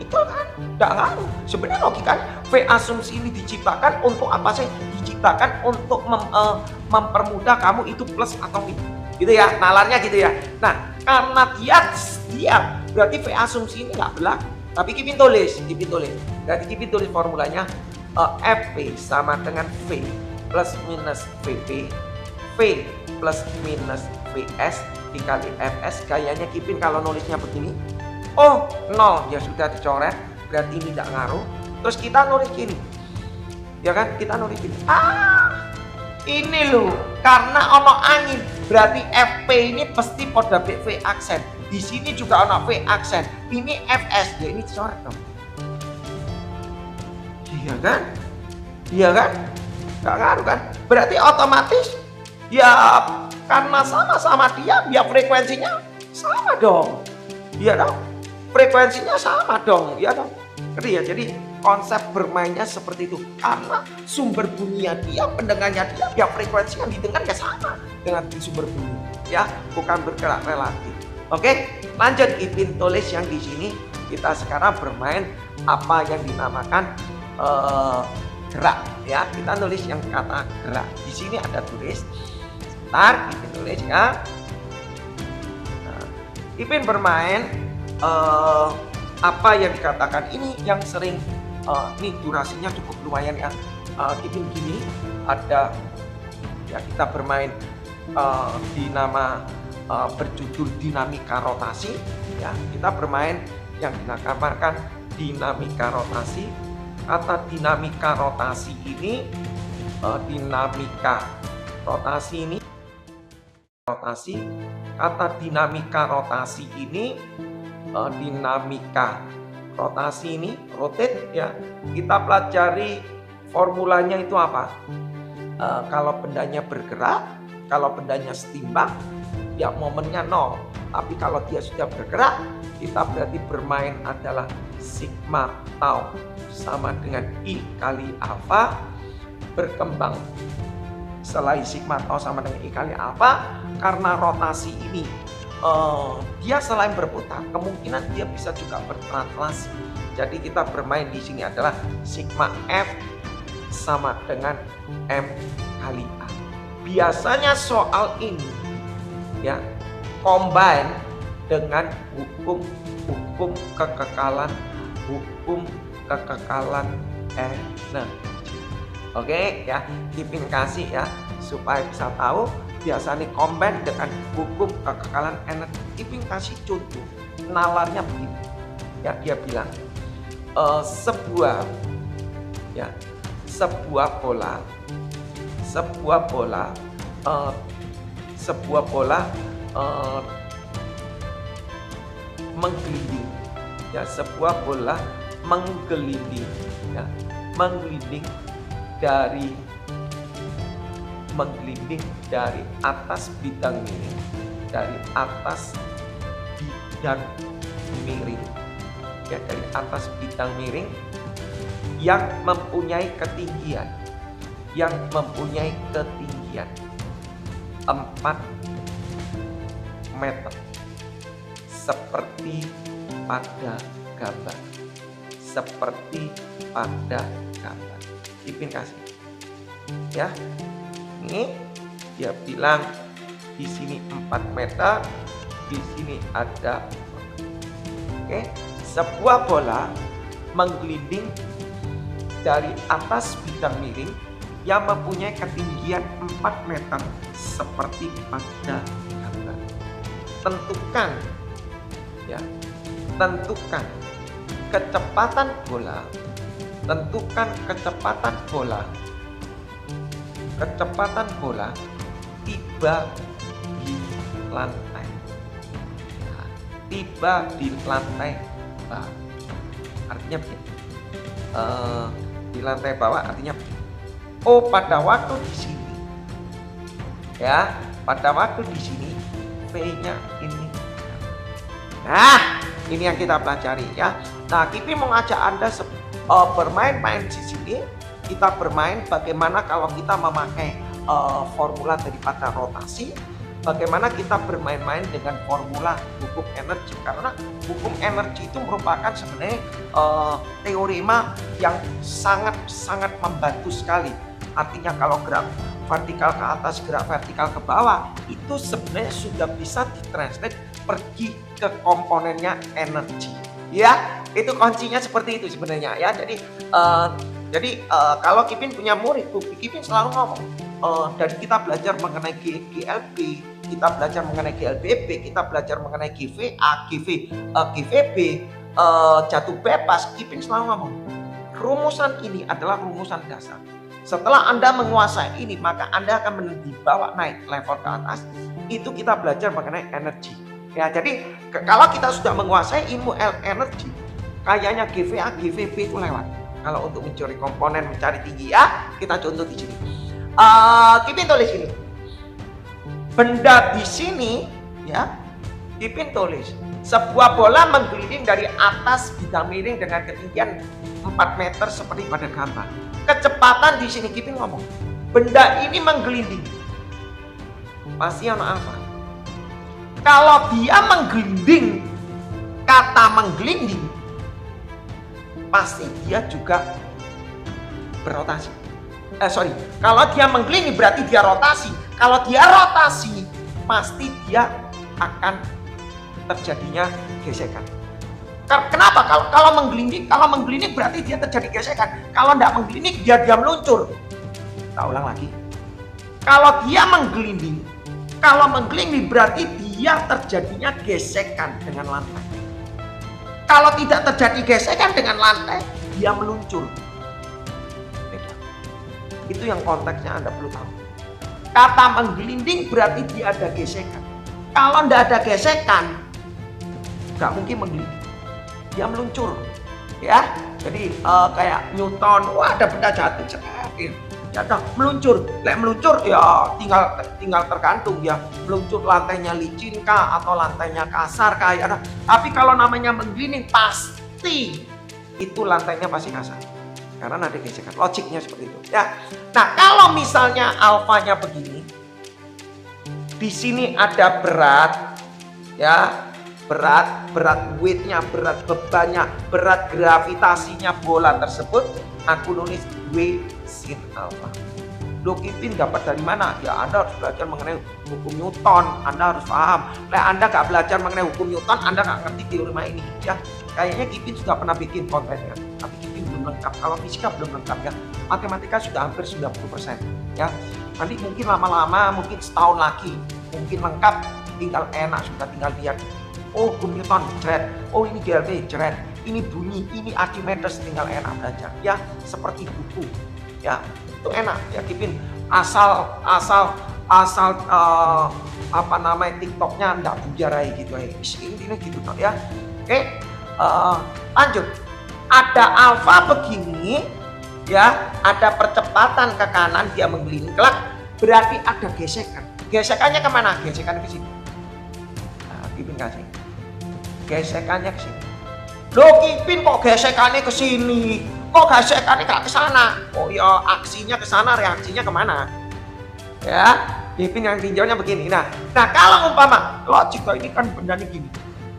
Itu kan nggak ngaruh. Sebenarnya logikanya V asumsi ini diciptakan untuk apa sih? Diciptakan untuk mempermudah kamu itu plus atau minus. Gitu ya, nalarnya gitu ya. Nah, karena dia diam, berarti V asumsi ini nggak berlaku. Tapi Kipin tulis. Berarti Kipin tulis formulanya FP sama dengan V plus minus VP, V plus minus VS dikali FS. Kayaknya Kipin kalau nulisnya begini, oh 0 ya sudah dicoret, berarti ini tidak ngaruh. Terus kita nulis gini, ya kan? Kita nulis gini. Ini loh, karena ono angin, berarti FP ini pasti pada V aksen. Di sini juga ono V aksen. Ini FS, ya ini dicoret dong. Iya kan? Iya kan? Gak ngaruh kan? Berarti otomatis ya karena sama-sama dia, ya frekuensinya sama dong. Iya dong. Frekuensinya sama dong, ya dong. Ngerti ya? Jadi konsep bermainnya seperti itu. Karena sumber bunyinya dia, pendengarnya dia, ya frekuensi yang didengar ya sama dengan sumber bunyi. Ya, bukan bergerak relatif. Oke, lanjut Ipin tulis yang di sini. Kita sekarang bermain apa yang dinamakan gerak. Ya, kita nulis yang kata gerak. Di sini ada tulis. Ntar Ipin tulis ya. Nah, Ipin bermain apa yang dikatakan ini yang sering ini durasinya cukup lumayan ya. Ipin gini ada ya, kita bermain dinama berjudul dinamika rotasi ya. Kita bermain yang dinamakan dinamika rotasi. Kata dinamika rotasi ini dinamika rotasi ini rotasi. Kata dinamika rotasi ini, dinamika rotasi ini, rotate ya, kita pelajari formulanya itu apa. Kalau bendanya bergerak, kalau bendanya setimbang, ya momennya 0. Tapi kalau dia sudah bergerak, kita berarti bermain adalah sigma tau sama dengan I kali alfa, berkembang selain sigma tau sama dengan I kali alfa. Karena rotasi ini dia selain berputar, kemungkinan dia bisa juga bertranslasi. Jadi kita bermain di sini adalah sigma F sama dengan M kali A. Biasanya soal ini ya combine dengan hukum kekekalan energi. Oke ya, Kipin kasih ya supaya bisa tahu. Biasanya combine dengan hukum kekekalan energi. Kipin kasih contoh nalarnya begini ya, dia bilang sebuah bola menggelinding ya, sebuah bola menggelinding ya, menggelinding dari atas bidang miring, dari atas bidang miring yang mempunyai ketinggian 4 meter seperti pada gambar. Kipin kasih ya. Ini dia bilang di sini 4 meter, di sini ada. Oke, sebuah bola menggelinding dari atas bidang miring yang mempunyai ketinggian 4 meter seperti pada gambar. Tentukan kecepatan bola. Kecepatan bola tiba di lantai. Bawah. Artinya begini. Di lantai bawah artinya begini. Oh, pada waktu di sini V-nya ini. Nah, ini yang kita pelajari ya. Nah, Kipin mau ngajak Anda bermain-main di sini. Kita bermain bagaimana kalau kita memakai formula daripada rotasi. Bagaimana kita bermain-main dengan formula hukum energi. Karena hukum energi itu merupakan sebenarnya teorema yang sangat membantu sekali. Artinya kalau gerak vertikal ke atas, gerak vertikal ke bawah, itu sebenarnya sudah bisa ditranslate pergi ke komponennya energi. Ya, itu kuncinya seperti itu sebenarnya ya. Jadi kalau Kipin punya murid, Kipin selalu ngomong, dari kita belajar mengenai GLB, kita belajar mengenai GLBB, kita belajar mengenai GVA, GVB, jatuh bebas, Kipin selalu ngomong, rumusan ini adalah rumusan dasar. Setelah Anda menguasai ini, maka Anda akan dibawa naik level ke atas. Itu kita belajar mengenai energi. Ya, jadi kalau kita sudah menguasai ilmu energi, kayaknya GVA, GVB itu lewat. Kalau untuk mencari komponen, mencari tinggi ya, kita contoh di sini. Kipin tulis ini. Benda di sini ya, Kipin tulis. Sebuah bola menggelinding dari atas bidang miring dengan ketinggian 4 meter seperti pada gambar. Kecepatan di sini Kipin ngomong, benda ini menggelinding. Pasti ada apa? Kalau dia menggelinding, kata menggelinding, pasti dia juga berotasi. Kalau dia menggelinding berarti dia rotasi. Kalau dia rotasi, pasti dia akan terjadinya gesekan. Kenapa? Kalau menggelinding berarti dia terjadi gesekan. Kalau tidak menggelinding, dia meluncur. Kita ulang lagi. Kalau dia menggelinding, berarti dia terjadinya gesekan dengan lantai. Kalau tidak terjadi gesekan dengan lantai, dia meluncur. Beda. Itu yang konteksnya Anda perlu tahu. Kata menggelinding berarti dia ada gesekan. Kalau tidak ada gesekan, nggak mungkin menggelinding. Dia meluncur, ya. Jadi kayak Newton, wah ada benda jatuh, ya dah meluncur. Lek meluncur ya tinggal tergantung ya. Meluncur lantainya licin kah atau lantainya kasar kah ya. Tapi kalau namanya menggelinding pasti itu lantainya pasti kasar. Karena ada gesekan. Logiknya seperti itu ya. Nah, kalau misalnya alfanya begini, di sini ada berat ya. Berat weightnya, berat bebannya, berat gravitasinya bola tersebut, aku nulis W sin alfa. Loh, Kipin dapat dari mana? Ya Anda harus belajar mengenai hukum Newton, Anda harus paham. Lah Anda nggak belajar mengenai hukum Newton, Anda nggak ngerti teorema ini ya. Kayaknya Kipin sudah pernah bikin kontennya, tapi Kipin belum lengkap. Kalau fisika belum lengkap ya, matematika sudah hampir 90% ya. Nanti mungkin lama-lama, mungkin setahun lagi, mungkin lengkap, tinggal enak, sudah tinggal lihat. Oh, hukum Newton, jeret. Oh, ini GLT, jeret. Ini bunyi, ini Archimedes, tinggal enak belajar. Ya, seperti buku. Ya, itu enak. Ya, Kipin asal apa namanya TikToknya ndak bujarai gitu ya. Intinya gitu toh ya. Oke, lanjut. Ada alfa begini, ya, ada percepatan ke kanan, dia menggelinding kelak, berarti ada gesekan. Gesekannya kemana? Gesekan ke sini. Nah, Kipin kasih. Gesekannya ke sini. Loh, Kipin kok gesekannya ke sini? Kok gesekannya nggak ke sana? Oh ya, aksinya ke sana, reaksinya kemana? Ya, Kipin yang tinjaunya begini. Nah, kalau umpama logik ini kan bendanya gini.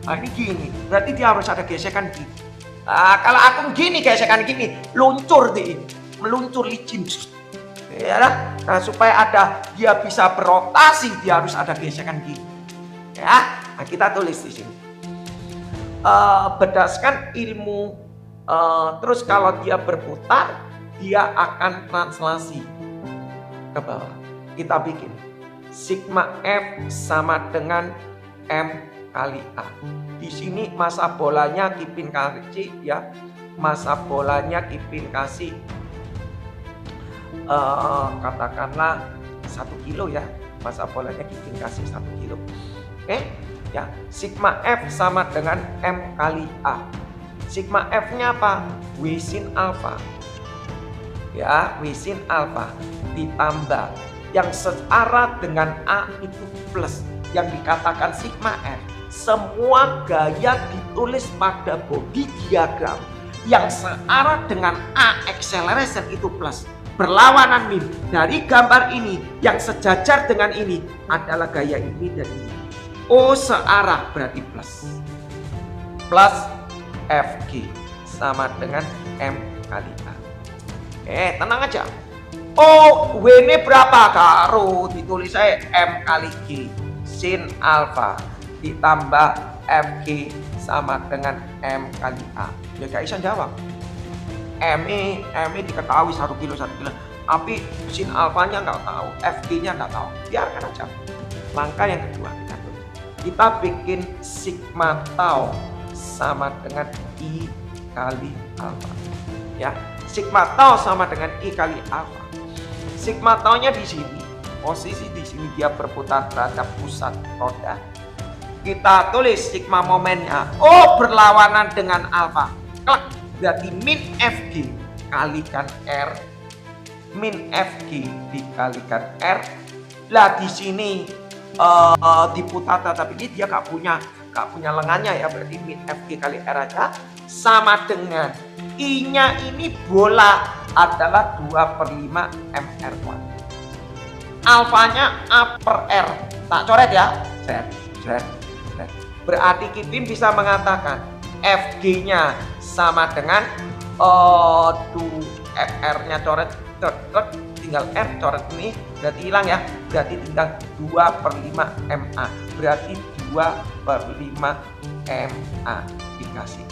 Nah, ini gini. Berarti dia harus ada gesekan gini. Nah, kalau aku gini, gesekan gini, luncur deh. Meluncur licin. Ya, nah, supaya dia bisa berotasi, dia harus ada gesekan gini. Ya, nah, kita tulis di sini. Berdasarkan ilmu, terus kalau dia berputar, dia akan translasi ke bawah. Kita bikin sigma F sama dengan M kali A. Di sini massa bolanya Kipin kasih ya, massa bolanya Kipin kasih katakanlah 1 kilo ya, massa bolanya Kipin kasih 1 kilo. Oke. Ya, sigma F sama dengan M kali A. Sigma F-nya apa? W sin alfa. Ya, W sin alfa ditambah yang searah dengan A itu plus. Yang dikatakan sigma F. Semua gaya ditulis pada body diagram yang searah dengan A acceleration itu plus. Berlawanan min. Dari gambar ini yang sejajar dengan ini adalah gaya ini dan ini. O searah berarti plus. Plus FG sama dengan M kali A. Tenang aja. Oh, W ini berapa? Karo ditulis saya M kali G sin alfa ditambah FG sama dengan M kali A. Ya gak bisa jawab. M diketahui 1 kilo. Tapi sin alfanya nggak tahu, FG-nya nggak tahu. Biarkan aja. Langkah yang kedua kita bikin sigma tau sama dengan I kali alfa. Ya, sigma tau sama dengan I kali alfa. Sigma tau-nya di sini, posisi di sini dia berputar terhadap pusat roda. Kita tulis sigma momennya. Oh, berlawanan dengan alfa. Klak, berarti min FG kalikan R. Min FG dikalikan R. Lah di sini diputar, tapi ini dia gak punya lengannya ya, berarti min FG kali R aja sama dengan I-nya ini bola adalah 2/5 MR kuadrat. Alfanya A per R. Tak coret ya. Set. Berarti Kipin bisa mengatakan FG-nya sama dengan R-nya coret, tinggal R coret ini berarti hilang ya, berarti tinggal 2/5 MA, berarti 2/5 MA dikasih.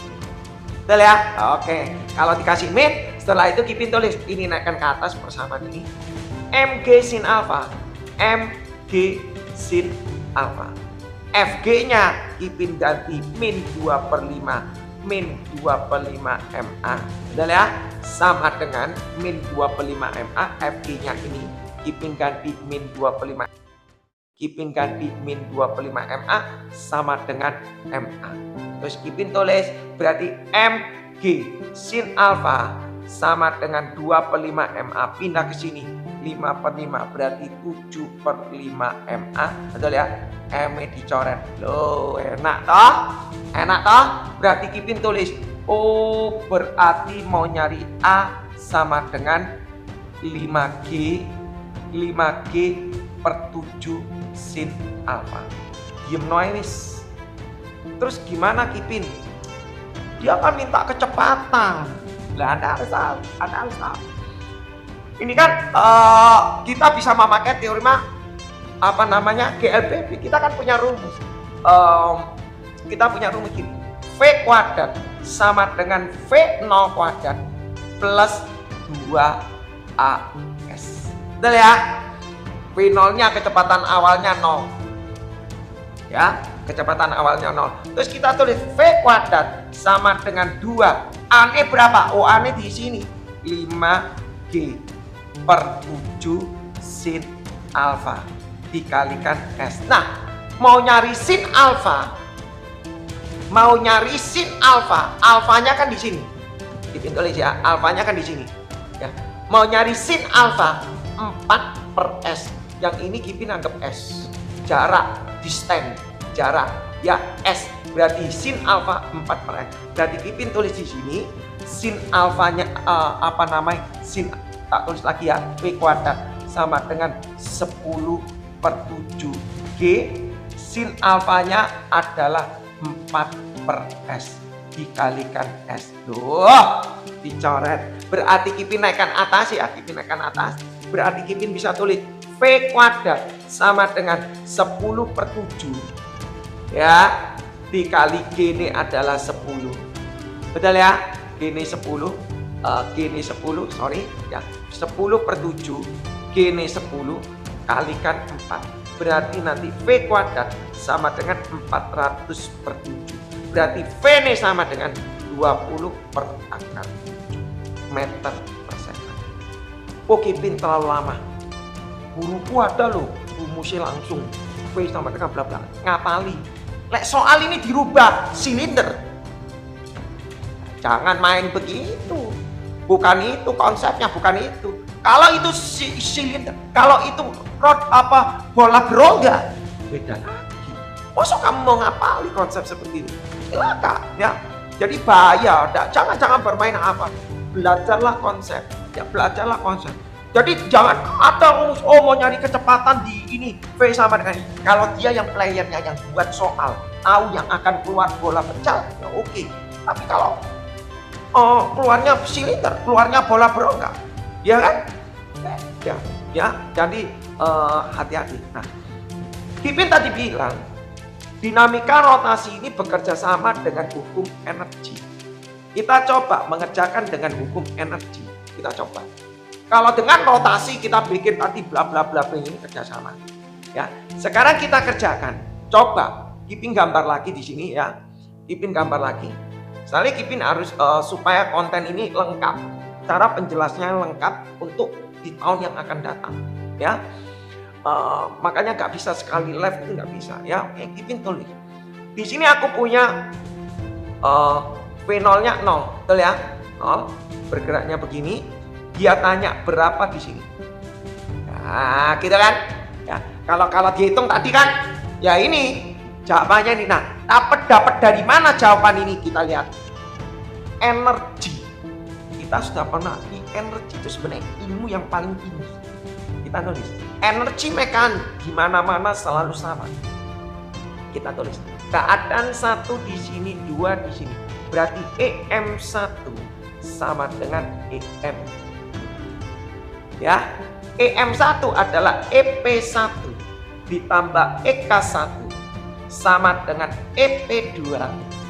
Betul ya? Oke, kalau dikasih min, setelah itu Kipin tulis ini naikkan ke atas persamaan ini MG sin alfa, MG sin alfa. FG-nya Kipin ganti min 2/5 MA. Betul ya? Sama dengan min 2/5 MA, FG-nya ini Kipin ganti min 25. Kipin ganti min 25 MA sama dengan MA. Terus Kipin tulis berarti MG sin alfa sama dengan 25 MA. Pindah ke sini 5/5 berarti 7/5 MA. Betul ya? M dicoret. Loh, enak toh? Enak toh? Berarti Kipin tulis oh berarti mau nyari A sama dengan 5G 5G/7 sin alfa. Diem noise. Terus gimana Kipin? Dia akan minta kecepatan. Lah Anda harus tahu. Ini kan kita bisa memakai teori GLBB. Kita kan punya rumus. Kita punya rumus gini. V kuadrat sama dengan V0 kuadrat plus 2AS. Betul ya? V0-nya kecepatan awalnya 0. Ya, kecepatan awalnya 0. Terus kita tulis V kuadrat sama dengan 2. A-nya berapa? Oh, A-nya di sini. 5G/7 sin alfa dikalikan S. Nah, mau nyari sin alfa. Alfanya kan di sini. Kipin tulis ya, alfanya kan di sini. Ya. Mau nyari sin alfa 4/S. Yang ini Kipin anggap S. Jarak, distance, jarak. Ya, S. Berarti sin alfa 4/S. Berarti Kipin tulis di sini sin alfanya sin tak tulis lagi ya, V kuadrat sama dengan 10/7 G. Sin alfanya adalah 4/S dikalikan S. Duh, dicoret. Berarti Kipin naikkan atas ya, Berarti Kipin bisa tulis V kuadrat sama dengan 10/7 ya dikali G ini adalah 10. Betul ya? G ini 10 sorry ya. 10/7 G ini 10 kalikan 4. Berarti nanti V kuadrat sama dengan 400/7. Berarti V ini sama dengan 20/akar meter per second. Oh, Kipin terlalu lama. Guruku ada loh, rumusnya langsung V sama dengan bla bla. Ngapali. Lek soal ini dirubah silinder. Jangan main begitu. Bukan itu konsepnya, bukan itu. Kalau itu silinder, kalau itu bola berongga, beda lagi. Masa kamu mau ngapali konsep seperti itu? Silakan ya. Jadi bahaya, jangan bermain apa. Belajarlah konsep. Ya, belajarlah konsep. Jadi jangan ada rumus mau nyari kecepatan di ini V sama dengan ini. Kalau dia yang playernya yang buat soal tahu yang akan keluar bola pecah, ya oke. Tapi kalau keluarnya silinder, keluarnya bola berongga, ya kan? Ya. Jadi hati-hati. Nah, Kipin tadi bilang dinamika rotasi ini bekerja sama dengan hukum energi. Kita coba mengerjakan dengan hukum energi. Kita coba. Kalau dengan rotasi kita bikin tadi bla bla bla ini kerjasama. Ya, sekarang kita kerjakan. Coba Kipin gambar lagi di sini ya. Kipin gambar lagi. Misalnya Kipin harus supaya konten ini lengkap. Cara penjelasnya lengkap untuk di tahun yang akan datang. Ya, makanya nggak bisa sekali live itu nggak bisa. Ya, Kipin tulis. Di sini aku punya V0-nya 0, betul ya? 0, bergeraknya begini. Dia tanya berapa di sini. Nah, gitu kan? Ya, kalau dihitung tadi kan, ya ini jawabannya ini. Nah, dapat dari mana jawaban ini? Kita lihat energi. Kita sudah pernah di energi itu sebenarnya ilmu yang paling tinggi. Kita tulis energi mekanik di mana-mana selalu sama. Kita tulis keadaan 1 di sini, 2 di sini. Berarti EM1 sama dengan EM. Ya, EM1 adalah EP1 ditambah EK1 sama dengan EP2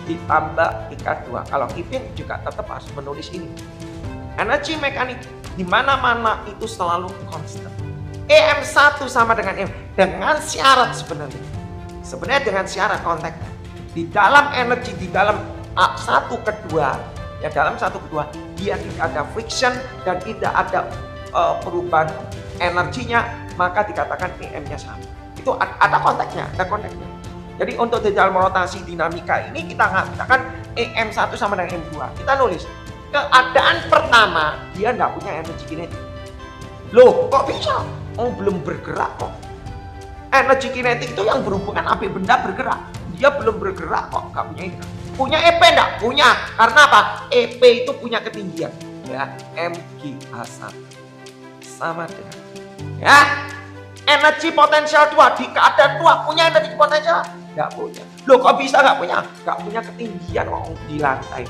ditambah EK2. Kalau Kipin juga tetap harus menulis ini. Energi mekanik di mana-mana itu selalu konstan. EM1 sama dengan EM dengan syarat sebenarnya. Sebenarnya dengan syarat konteksnya. Di dalam energi di dalam 1 ke 2, ya dalam 1 ke 2 dia tidak ada friction dan tidak ada perubahan energinya, maka dikatakan EM-nya sama. Itu ada konteksnya, Jadi untuk di dalam rotasi dinamika ini kita mengatakan EM1 sama dengan EM2. Kita nulis keadaan pertama dia nggak punya energi kinetik. Loh, kok bisa? Oh, belum bergerak kok. Energi kinetik itu yang berhubungan sampai benda bergerak. Dia belum bergerak kok, nggak punya itu. Punya EP enggak? Punya. Karena apa? EP itu punya ketinggian. Ya, mgh1 sama dengan ya energi potensial 2 di keadaan 2 punya energi potensial? Nggak punya. Loh, kok bisa nggak punya? Nggak punya ketinggian kok di lantai.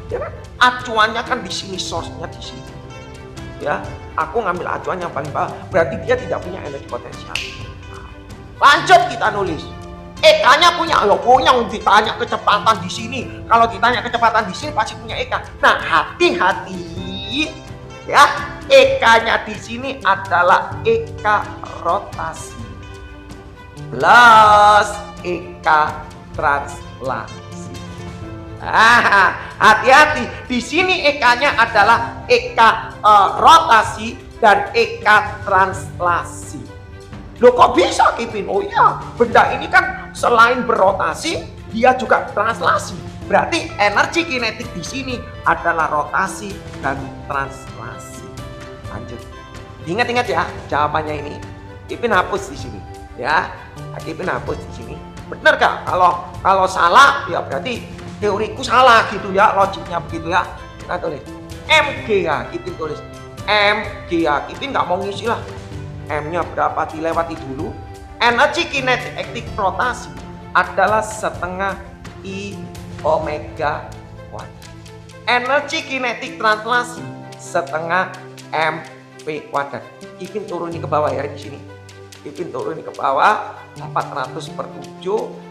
Ya kan? Acuannya kan di sini, source-nya di sini. Ya, aku ngambil acuan yang paling bawah. Berarti dia tidak punya energi potensial. Nah, lanjut kita nulis. EK-nya punya, loh punya, ditanya kecepatan di sini. Kalau ditanya kecepatan di sini pasti punya EK. Nah, hati-hati ya. EK-nya di sini adalah EK rotasi plus EK translasi. Hati-hati. Di sini EK-nya adalah EK rotasi dan EK translasi. Loh, kok bisa, Kipin? Oh iya, benda ini kan selain berrotasi, dia juga translasi. Berarti energi kinetik di sini adalah rotasi dan translasi. Lanjut. Ingat-ingat ya, jawabannya ini. Kipin hapus di sini, ya. Kipin hapus di sini. Benar gak? Kalau salah, ya berarti teoriku salah gitu ya, logiknya begitu ya. Kita tulis MG ya, Kipin tulis MG ya. Kipin nggak mau ngisi lah. M-nya berapa dilewati dulu. Energi kinetik rotasi adalah setengah I omega kuadrat. Energi kinetik translasi setengah mv kuadrat. Ipin turuni ke bawah ya di sini. Ipin turuni ke bawah 400/7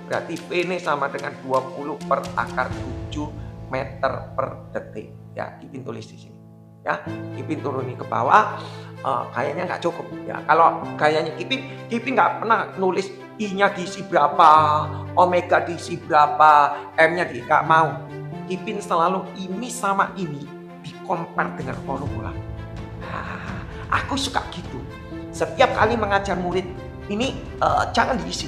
berarti V ini sama dengan 20 per akar 7 meter per detik. Ya, Ipin tulis di sini. Ya, Ipin turuni ke bawah. Kayaknya nggak cukup ya. Kalau kayaknya Kipin nggak pernah nulis I-nya diisi berapa, omega diisi berapa, M-nya nggak mau. Kipin selalu ini sama ini di-compare dengan formula. Aku suka gitu. Setiap kali mengajar murid ini jangan diisi.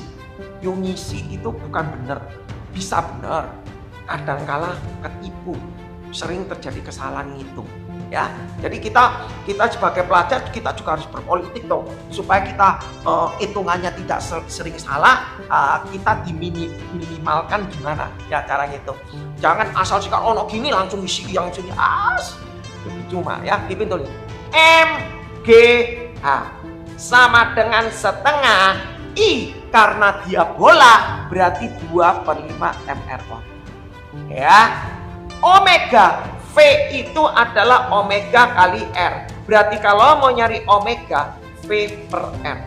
Yang ngisi itu bukan benar, bisa benar. Kadangkala ketipu, sering terjadi kesalahan ngitung. Ya, jadi kita sebagai pelajar kita juga harus berpolitik dong supaya kita hitungannya tidak sering salah. Kita diminimalkan gimana ya cara ngitung. Jangan asal sih kalau gini langsung isi yang sini cuma ya. Ipin tulis MGH sama dengan setengah I karena dia bola berarti 2/5 mr². Ya, omega V itu adalah omega kali R. Berarti kalau mau nyari omega, V per M.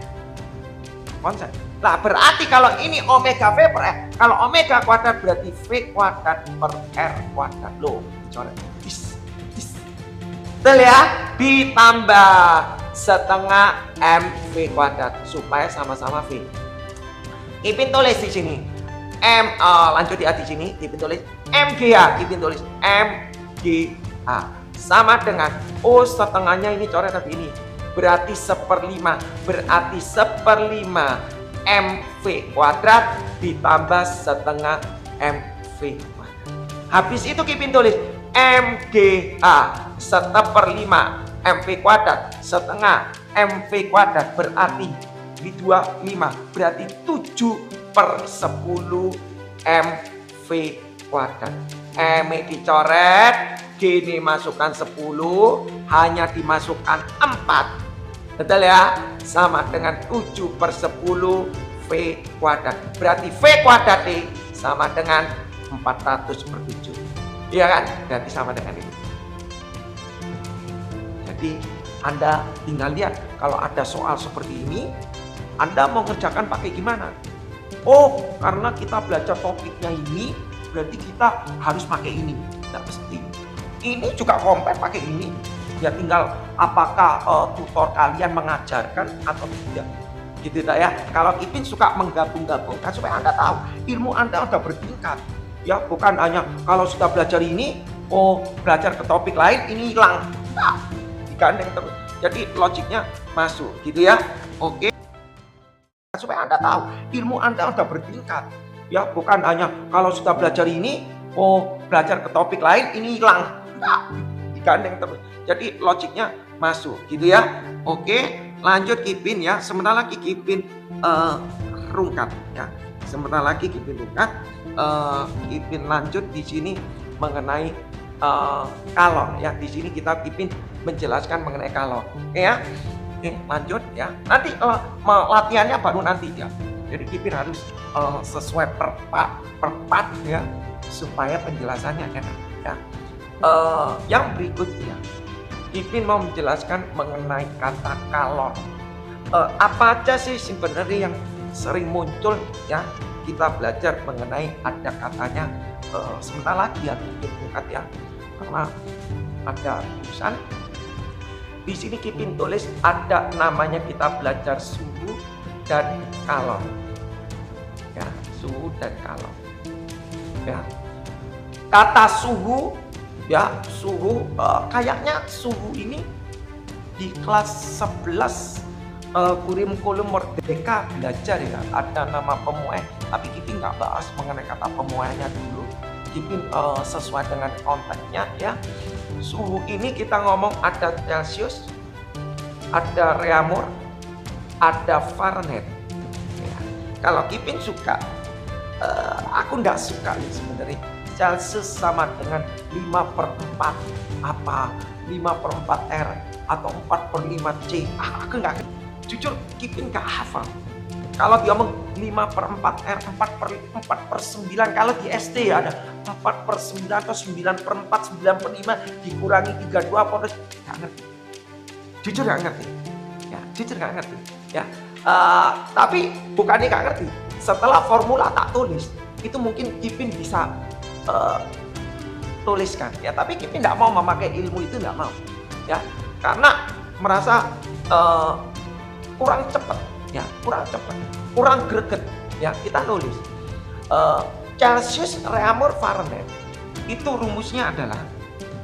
Konsep. Nah, berarti kalau ini omega V per R. Kalau omega kuadrat berarti V kuadrat per R kuadrat. Loh, dicoret. Betul ya? Ditambah setengah MV kuadrat. Supaya sama-sama V. Ipin tulis di sini. Lanjut di sini. Ipin tulis MGA. Ipin tulis MGA sama dengan setengahnya ini coret tadi ini berarti 1/5 berarti 1/5 MV kuadrat ditambah setengah MV kuadrat. Habis itu Kipin tulis MGA 1/5 MV kuadrat setengah MV kuadrat berarti di 25 berarti 7/10 MV kuadrat. M dicoret, G ini masukkan 10, hanya dimasukkan 4. Betul ya? Sama dengan 7/10 V kuadrat. Berarti V kuadrat D sama dengan 400/7. Iya kan? Berarti sama dengan ini. Jadi Anda tinggal lihat kalau ada soal seperti ini, Anda mau ngerjakan pakai gimana? Oh, karena kita belajar topiknya ini, berarti kita harus pakai ini. Tidak mesti. Ini juga compare pakai ini. Ya tinggal apakah tutor kalian mengajarkan atau tidak. Gitu tak ya. Kalau Ipin suka menggabung-gabungkan supaya Anda tahu ilmu Anda sudah bertingkat. Ya, bukan hanya kalau sudah belajar ini, belajar ke topik lain ini hilang. Nah, digandeng terus. Jadi logiknya masuk gitu ya. Oke. Supaya Anda tahu ilmu Anda sudah bertingkat. Ya, bukan hanya kalau sudah belajar ini, belajar ke topik lain ini hilang. Enggak, digandeng terus. Jadi logiknya masuk gitu ya. Oke, lanjut Kipin ya. Sebentar lagi Kipin rungkat ya. Sebentar lagi Kipin rungkat. Kipin lanjut di sini mengenai kalor ya. Di sini kita Kipin menjelaskan mengenai kalor. Oke ya. Oke, lanjut ya. Nanti latihannya baru nanti ya. Jadi Kipin harus sesuai per part ya supaya penjelasannya enak ya. Yang berikutnya Kipin mau menjelaskan mengenai kata kalor. Apa aja sih sebenarnya yang sering muncul ya? Kita belajar mengenai ada katanya sebentar lagi ya Kipin bukat ya. Karena ada tulisan di sini Kipin tulis ada namanya kita belajar suhu dan kalor. Ya, suhu dan kalor. Ya. Kata suhu ya, suhu kayaknya suhu ini di kelas 11 kurikulum Merdeka belajar ya. Ada nama pemuai, tapi Kipin nggak bahas mengenai kata pemuainya dulu. Kipin sesuai dengan konteksnya ya. Suhu ini kita ngomong ada Celcius, ada Reaumur, ada Fahrenheit. Ya. Kalau Kipin suka, aku nggak suka sebenarnya. Celcius sama dengan 5/4 apa 5/4 R atau 4/5 C. Aku nggak, jujur Kipin nggak hafal. Kalau dia ngomong 5/4 R, 4/9, kalau di SD ya ada 4/9 atau 9/4, 9/5 dikurangi 32 poros, nggak ngerti. Jujur nggak ngerti. Ya, jujur nggak ngerti. Ya, tapi bukannya nggak ngerti. Setelah formula tak tulis, itu mungkin Kipin bisa tuliskan. Ya, tapi Kipin nggak mau memakai ilmu itu, nggak mau. Ya, karena merasa kurang cepat. Ya, kurang cepat, kurang greget. Ya, kita nulis Celcius, Reaumur, Fahrenheit. Itu rumusnya adalah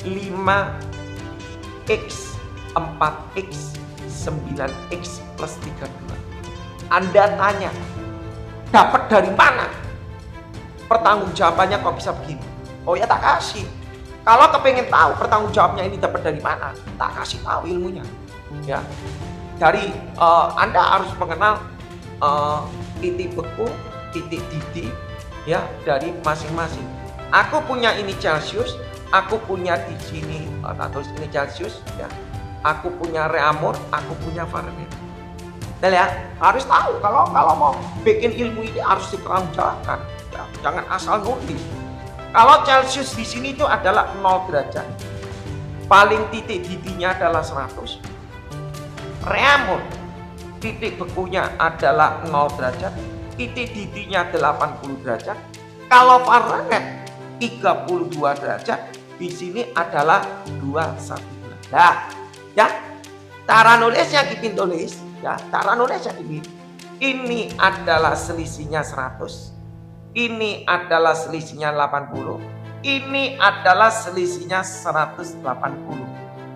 5x 4x 9x plus 32. Anda tanya, dapat dari mana? Pertanggungjawabannya kok bisa begini? Oh ya tak kasih. Kalau kepengen tahu pertanggungjawabnya ini dapat dari mana, tak kasih tahu ilmunya. Ya. Dari Anda harus mengenal titik beku, titik didih ya dari masing-masing. Aku punya ini Celcius, aku punya di sini tak tulis ini Celcius ya. Aku punya Reaumur, aku punya Fahrenheit. Dan ya harus tahu kalau mau bikin ilmu ini harus dipertanggungjawabkan. Ya, jangan asal nulis. Kalau Celcius di sini itu adalah 0 derajat. Paling titik didihnya adalah 100. Reaumur titik bekunya adalah 0 derajat, titik didihnya 80 derajat. Kalau Fahrenheit 32 derajat, di sini adalah 21 derajat. Nah, ya, cara nulisnya Kipin tulis, ya, cara nulisnya Kipin. Ini adalah selisihnya 100, ini adalah selisihnya 80, ini adalah selisihnya 180.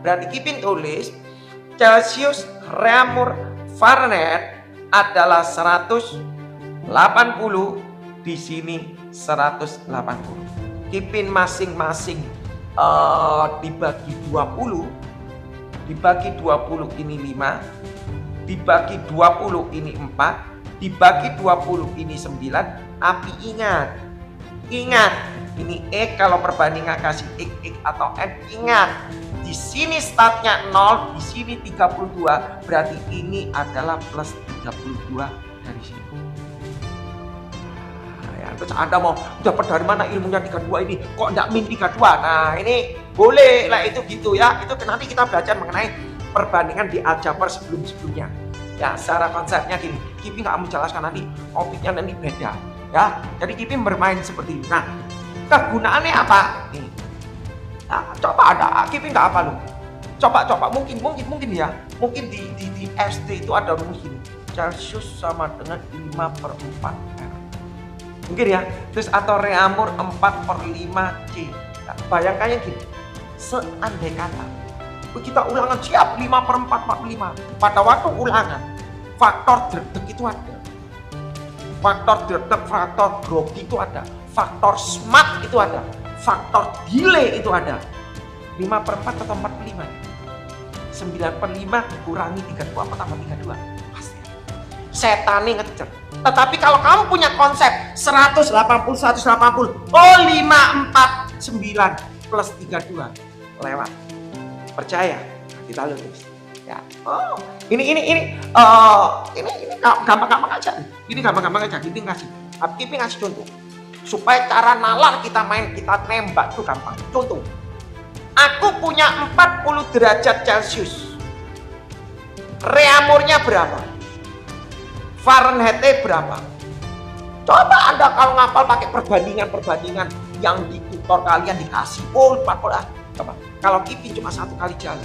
Berarti Kipin tulis Celcius, Reaumur, Fahrenheit adalah 180, di sini 180. Kipin masing-masing dibagi 20, dibagi 20 ini 5, dibagi 20 ini 4, dibagi 20 ini 9. Tapi ingat, ini kalau perbandingan kasih x atau n, ingat di sini startnya 0, di sini 32, berarti ini adalah plus 32 dari sini. Nah, ya, terus Anda mau dapat dari mana ilmunya 32 ini? Kok enggak min 32? Nah, ini boleh lah itu gitu ya. Itu nanti kita belajar mengenai perbandingan di aljabar sebelum-sebelumnya. Ya, secara konsepnya gini, Kipin nggak menjelaskan nanti topiknya nanti beda. Ya, jadi Kipin bermain seperti ini. Nah, kegunaannya apa? Nih. Nah, coba ada, Kipin nggak apa lu? Coba, mungkin ya. Mungkin di SD itu ada rumus ini. Celcius sama dengan 5/4 R. Mungkin ya. Terus atau Reaumur 4/5 C. Nah, bayangkannya gini. Seandai kata kita ulangan siap 5/4 45. Pada waktu ulangan, faktor dredeg itu ada. Faktor dredeg, faktor grogi itu ada. Faktor smart itu ada. Faktor delay itu ada. 5/4 atau 45. 9/5 kurangi 32 apa tambah 32. Pasti. Setane ngecer. Tetapi kalau kamu punya konsep 180, oh 549 plus 32 lewat. Percaya, kita lulus. Ya. Oh, ini gampang-gampang aja. Ini gampang-gampang aja. Kita ngasih contoh. Supaya cara nalar kita main, kita nembak itu gampang. Contoh. Aku punya 40 derajat Celcius. Reamurnya berapa? Fahrenheit berapa? Coba Anda kalau ngapal pakai perbandingan yang di tutor kalian dikasih. Oh, 40. Coba. Kalau Kipin cuma 1 kali jalan.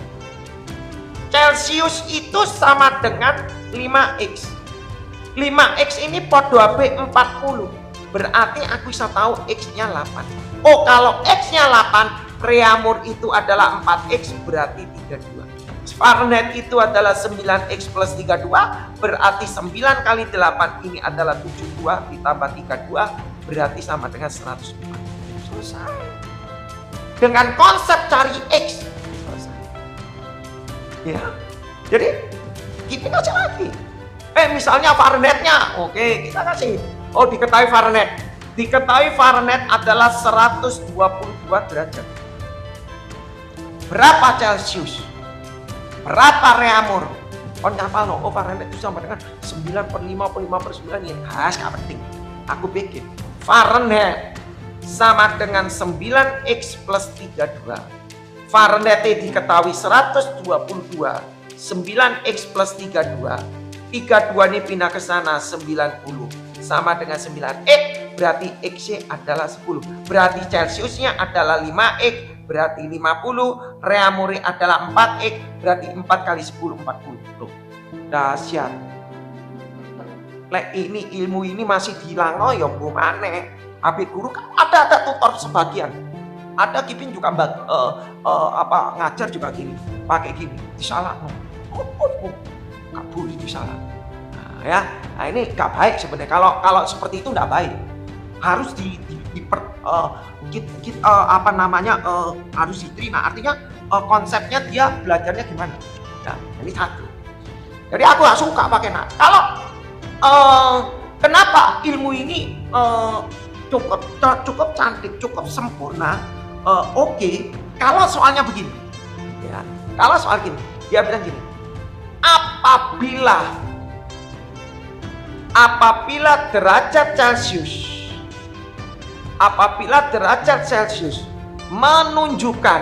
Celcius itu sama dengan 5x. 5x ini podo AB 40. Berarti aku bisa tahu x-nya 8. Oh, kalau x-nya 8, reamur itu adalah 4x, berarti 32. Fahrenheit itu adalah 9x plus 32, berarti 9 kali 8 ini adalah 72 ditambah 32, berarti sama dengan 104. Selesai. Dengan konsep cari x, selesai. Ya, jadi kita kasih lagi. Misalnya Fahrenheitnya, oke, kita kasih. Oh, diketahui Fahrenheit. Diketahui Fahrenheit adalah 122 derajat. Berapa Celcius? Berapa reamur? Oh, nyapa no. Oh, Fahrenheit itu sama dengan 9/5 atau 5/9 ya. Gak penting. Aku bikin. Fahrenheit sama dengan 9x plus 32. Fahrenheit diketahui 122. 9x plus 32. 32 ini pindah ke sana 90. Sama dengan 9x, berarti x-nya adalah 10. Berarti Celciusnya adalah 5x. Berarti 50, reamuri adalah 4x, berarti 4 kali 10, 40. Loh, dahsyat. Lek ini ilmu ini masih dilango ya bu maneh. Habis guru kan ada tutor sebagian. Ada Kipin juga ngajar juga gini, pakai gini, disalah. Gak boleh disalah. Nah ini gak baik sebenarnya. Kalau seperti itu gak baik. Harus harus diterima. Artinya konsepnya dia belajarnya gimana. Nah, ini satu. Jadi aku gak suka pakai Kalau kenapa ilmu ini cukup cantik, cukup sempurna. Oke. Kalau soalnya begini. Ya, kalau soal gini, dia bilang gini. Apabila derajat Celcius menunjukkan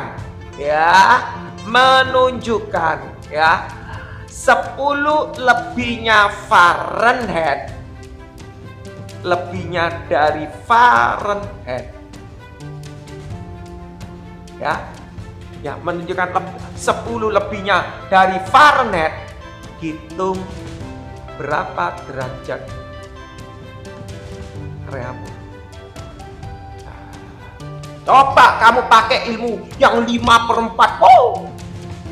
10 lebihnya Fahrenheit, lebihnya dari Fahrenheit, ya menunjukkan 10 lebihnya dari Fahrenheit, hitung berapa derajat reamur. Coba kamu pakai ilmu yang 5/4. Oh,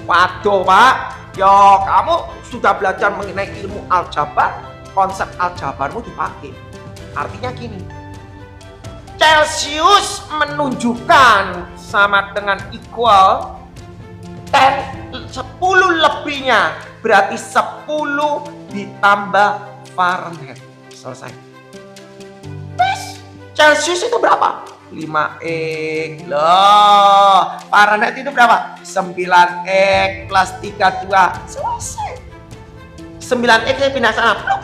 waduh Pak, ya kamu sudah belajar mengenai ilmu aljabar, konsep aljabarmu dipakai. Artinya gini, Celcius menunjukkan sama dengan equal 10 lebihnya, berarti 10 ditambah Fahrenheit. Selesai. Celcius itu berapa? 5x. Loh, Fahrenheit itu berapa? 9x plus 32. Selesai. 9x nya pindah sana.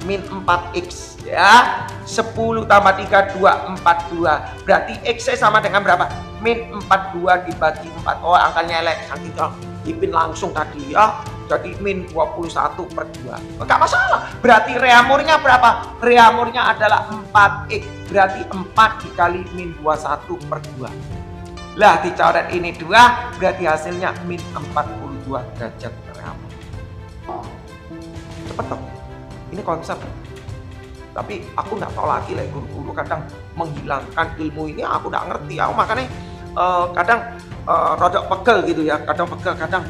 Min 4x. Ya. 10 tambah 32, 42. Berarti x sama dengan berapa? Min 42 dibagi 4. Oh, angkanya elek. Nanti Kipin langsung tadi ya. Jadi min 21/2. Enggak masalah. Berarti reamurnya berapa? Reamurnya adalah 4x. Berarti 4 dikali min 21/2. Lah dicoret ini 2, berarti hasilnya min 42 derajat reamur. Cepet dong. Ini konsep. Tapi aku nggak tahu lagi lah, guru-guru kadang menghilangkan ilmu ini, aku nggak ngerti. Aku makanya kadang rodok pegel gitu ya, kadang pegel, kadang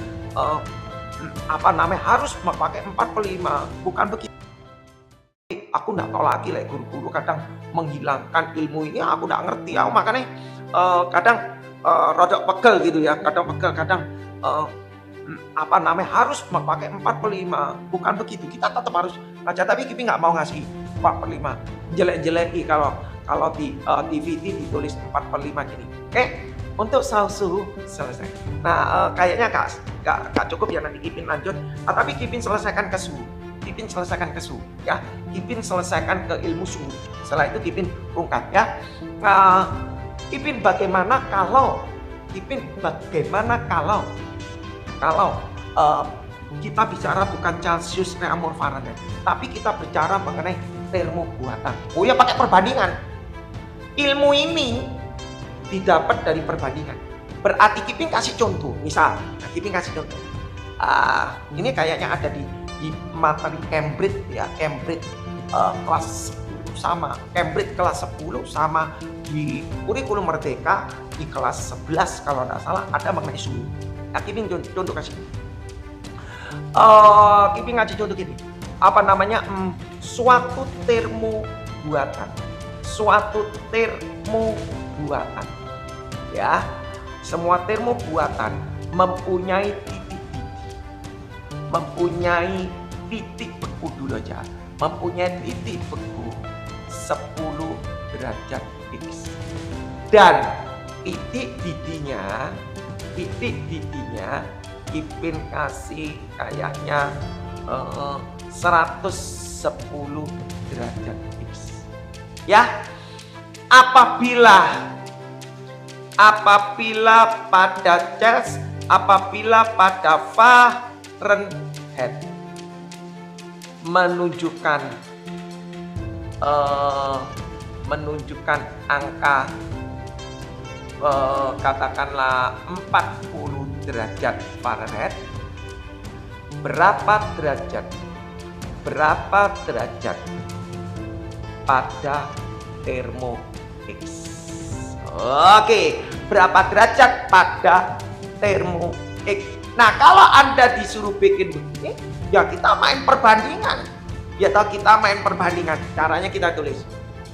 harus memakai 45, bukan begitu. Aku nggak tahu lagi lah, guru-guru kadang menghilangkan ilmu ini, aku nggak ngerti. Aku makanya kadang rodok pegel gitu ya, kadang pegel, kadang harus memakai 45, bukan begitu. Kita tetap harus baca, tapi kita nggak mau ngasih 45, jelek-jeleki kalau di DVD ditulis 45 gini. Oke, untuk suhu selesai. Nah, kayaknya gak cukup ya, nanti Kipin lanjut. Tapi Kipin selesaikan ke suhu. Kipin selesaikan ke suhu ya. Kipin selesaikan ke ilmu suhu. Setelah itu Kipin ungkap ya. Kipin bagaimana kalau kita bicara bukan Celsius, Reaumur, Fahrenheit, tapi kita bicara mengenai termo buatan. Oh ya, pakai perbandingan. Ilmu ini didapat dari perbandingan. Berarti Kipin kasih contoh. Misal, Kipin kasih contoh. Ini kayaknya ada di materi Cambridge ya, Cambridge kelas 10 sama Cambridge kelas 10 sama di kurikulum Merdeka di kelas 11 kalau tidak salah ada mengenai suhu. Nah, Kipin contoh kasih. Kipin ngasih contoh gini. Suatu termo buatan. Suatu termo buatan. Ya. Semua termo buatan mempunyai titik beku dulu aja. Mempunyai titik beku 10 derajat X. Dan titik didinya Kipin kasih kayaknya 110 derajat X. Ya. Apabila pada Celsius, apabila pada Fahrenheit menunjukkan angka katakanlah 40 derajat Fahrenheit, berapa derajat pada termo X? Oke, berapa derajat pada termo X? Nah, kalau Anda disuruh bikin begini, ya kita main perbandingan. Caranya kita tulis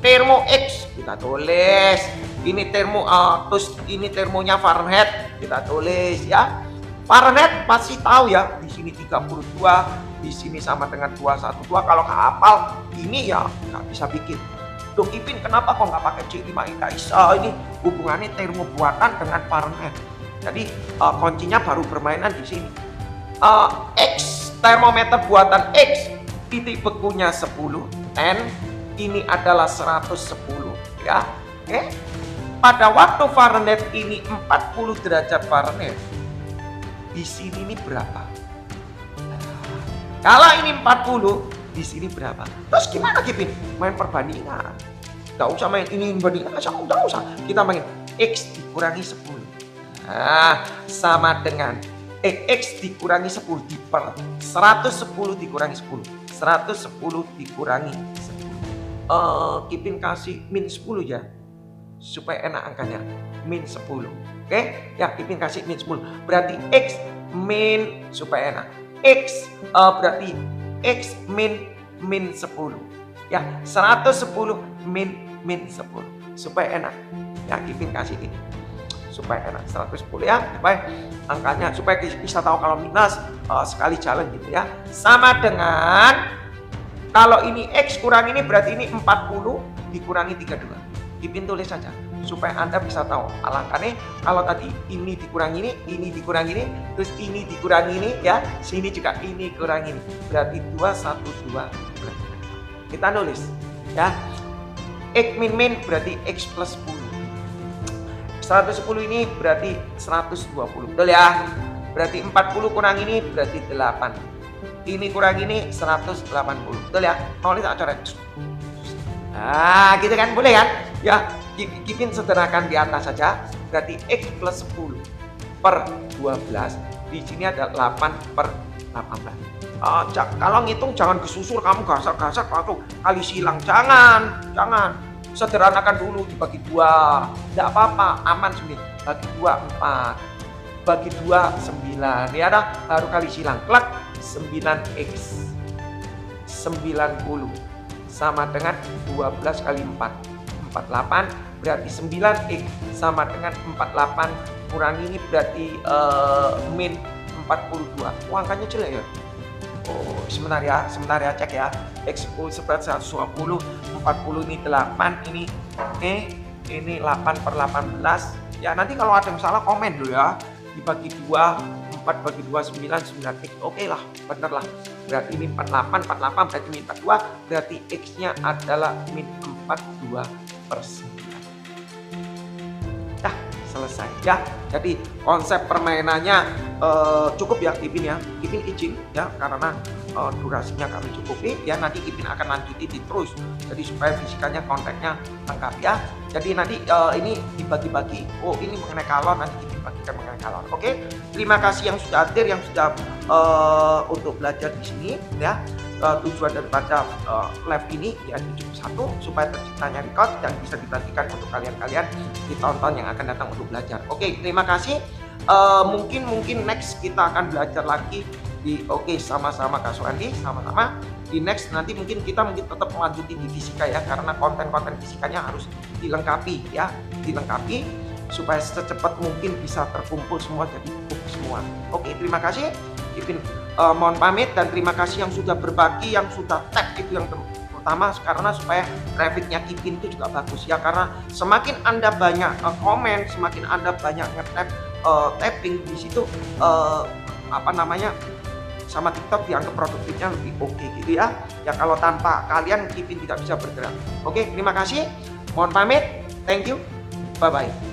termo X, kita tulis. Ini terus ini termonya Fahrenheit, kita tulis ya. Fahrenheit pasti tahu ya, di sini 32, di sini sama dengan 212. Kalau nggak hafal ini ya nggak bisa bikin. Loh Kipin, kenapa kok nggak pakai C5 IKIS? Ini hubungannya termo buatan dengan Fahrenheit. Jadi kuncinya baru permainan di sini. X, termometer buatan X, titik bekunya 10, N, ini adalah 110 ya. Oke. Pada waktu Fahrenheit ini 40 derajat Fahrenheit, di sini ini berapa? Kalau ini 40, di sini berapa? Terus gimana Kipin? Main perbandingan. Gak usah main ini bandingan, gak usah. Kita main X dikurangi 10. Nah, sama dengan X dikurangi 10 per 110 dikurangi 10. 110 dikurangi 10. Kipin kasih min 10 ya. Supaya enak angkanya. Min 10. Oke? Ya, Kipin kasih min 10. Berarti X min supaya enak. X berarti X min 10 ya, 110 min 10 supaya enak ya. Kipin kasih ini supaya enak 110 ya, supaya angkanya supaya bisa tahu kalau minus sekali jalan gitu ya. Sama dengan kalau ini X kurang ini berarti ini 40 dikurangi 32. Kipin tulis saja supaya Anda bisa tahu alangkahnya. Kalau tadi ini dikurangi ini dikurangi ini, terus ini dikurangi ini ya, sini juga ini kurang ini, berarti 212. Kita nulis ya, X min berarti X plus 10. 110 ini berarti 120, betul ya. Berarti 40 kurang ini berarti 8. Ini kurang ini 180, betul ya. Nulis tak coret. Nah, gitu kan, boleh kan? Ya, Kipin sederhanakan di atas saja. Berarti X plus 10 per 12. Di sini ada 8 per 18. Kalau ngitung jangan kesusur, kamu gasak-gasak atau kali silang. Jangan. sederhanakan dulu, dibagi 2. Enggak apa-apa, aman 9. Bagi 2 4. Bagi 2 9. Ya dah, baru kali silang. Klak 9x 90 sama dengan 12 kali 4. 48 berarti 9x sama dengan 48 kurangi ini berarti min 42. Angkanya jelek ya. Oh, sebentar ya, cek ya. X10 seberat 120, 40 ini 8, ini oke, ini 8/18. Ya nanti kalau ada yang salah komen dulu ya. Dibagi 2, 4 bagi 2 9, 9x. Oke lah, bener lah. Berarti ini 48, 48 berarti min 42, berarti x-nya adalah min 42/9. Dah, selesai ya. Jadi konsep permainannya cukup ya Ipin ya. Ipin izin ya karena durasinya kami cukupi ya, nanti Ipin akan lanjuti terus. Jadi supaya fisikanya kontaknya lengkap ya. Jadi nanti ini dibagi-bagi. Oh, ini mengenai kalor, nanti Ipin bagikan mengenai kalor. Oke. Terima kasih yang sudah hadir, yang sudah untuk belajar di sini ya. Tujuan daripada live ini ya cukup 1 supaya terciptanya record dan bisa dibagikan untuk kalian-kalian ditonton yang akan datang untuk belajar. Oke, terima kasih. Mungkin next kita akan belajar lagi di sama-sama Kak Suandi, sama-sama di next nanti mungkin kita tetap melanjuti di fisika ya, karena konten-konten fisikanya harus dilengkapi ya, supaya secepat mungkin bisa terkumpul semua jadi buku semua. Oke, terima kasih. Ipin mohon pamit dan terima kasih yang sudah berbagi, yang sudah tag, itu yang terutama karena supaya trafficnya Ipin itu juga bagus ya, karena semakin Anda banyak komen, semakin Anda banyak nge-tag tapping di situ sama TikTok dianggap produktifnya lebih oke gitu ya. Ya kalau tanpa kalian Ipin tidak bisa bergerak. Oke, terima kasih. Mohon pamit. Thank you. Bye bye.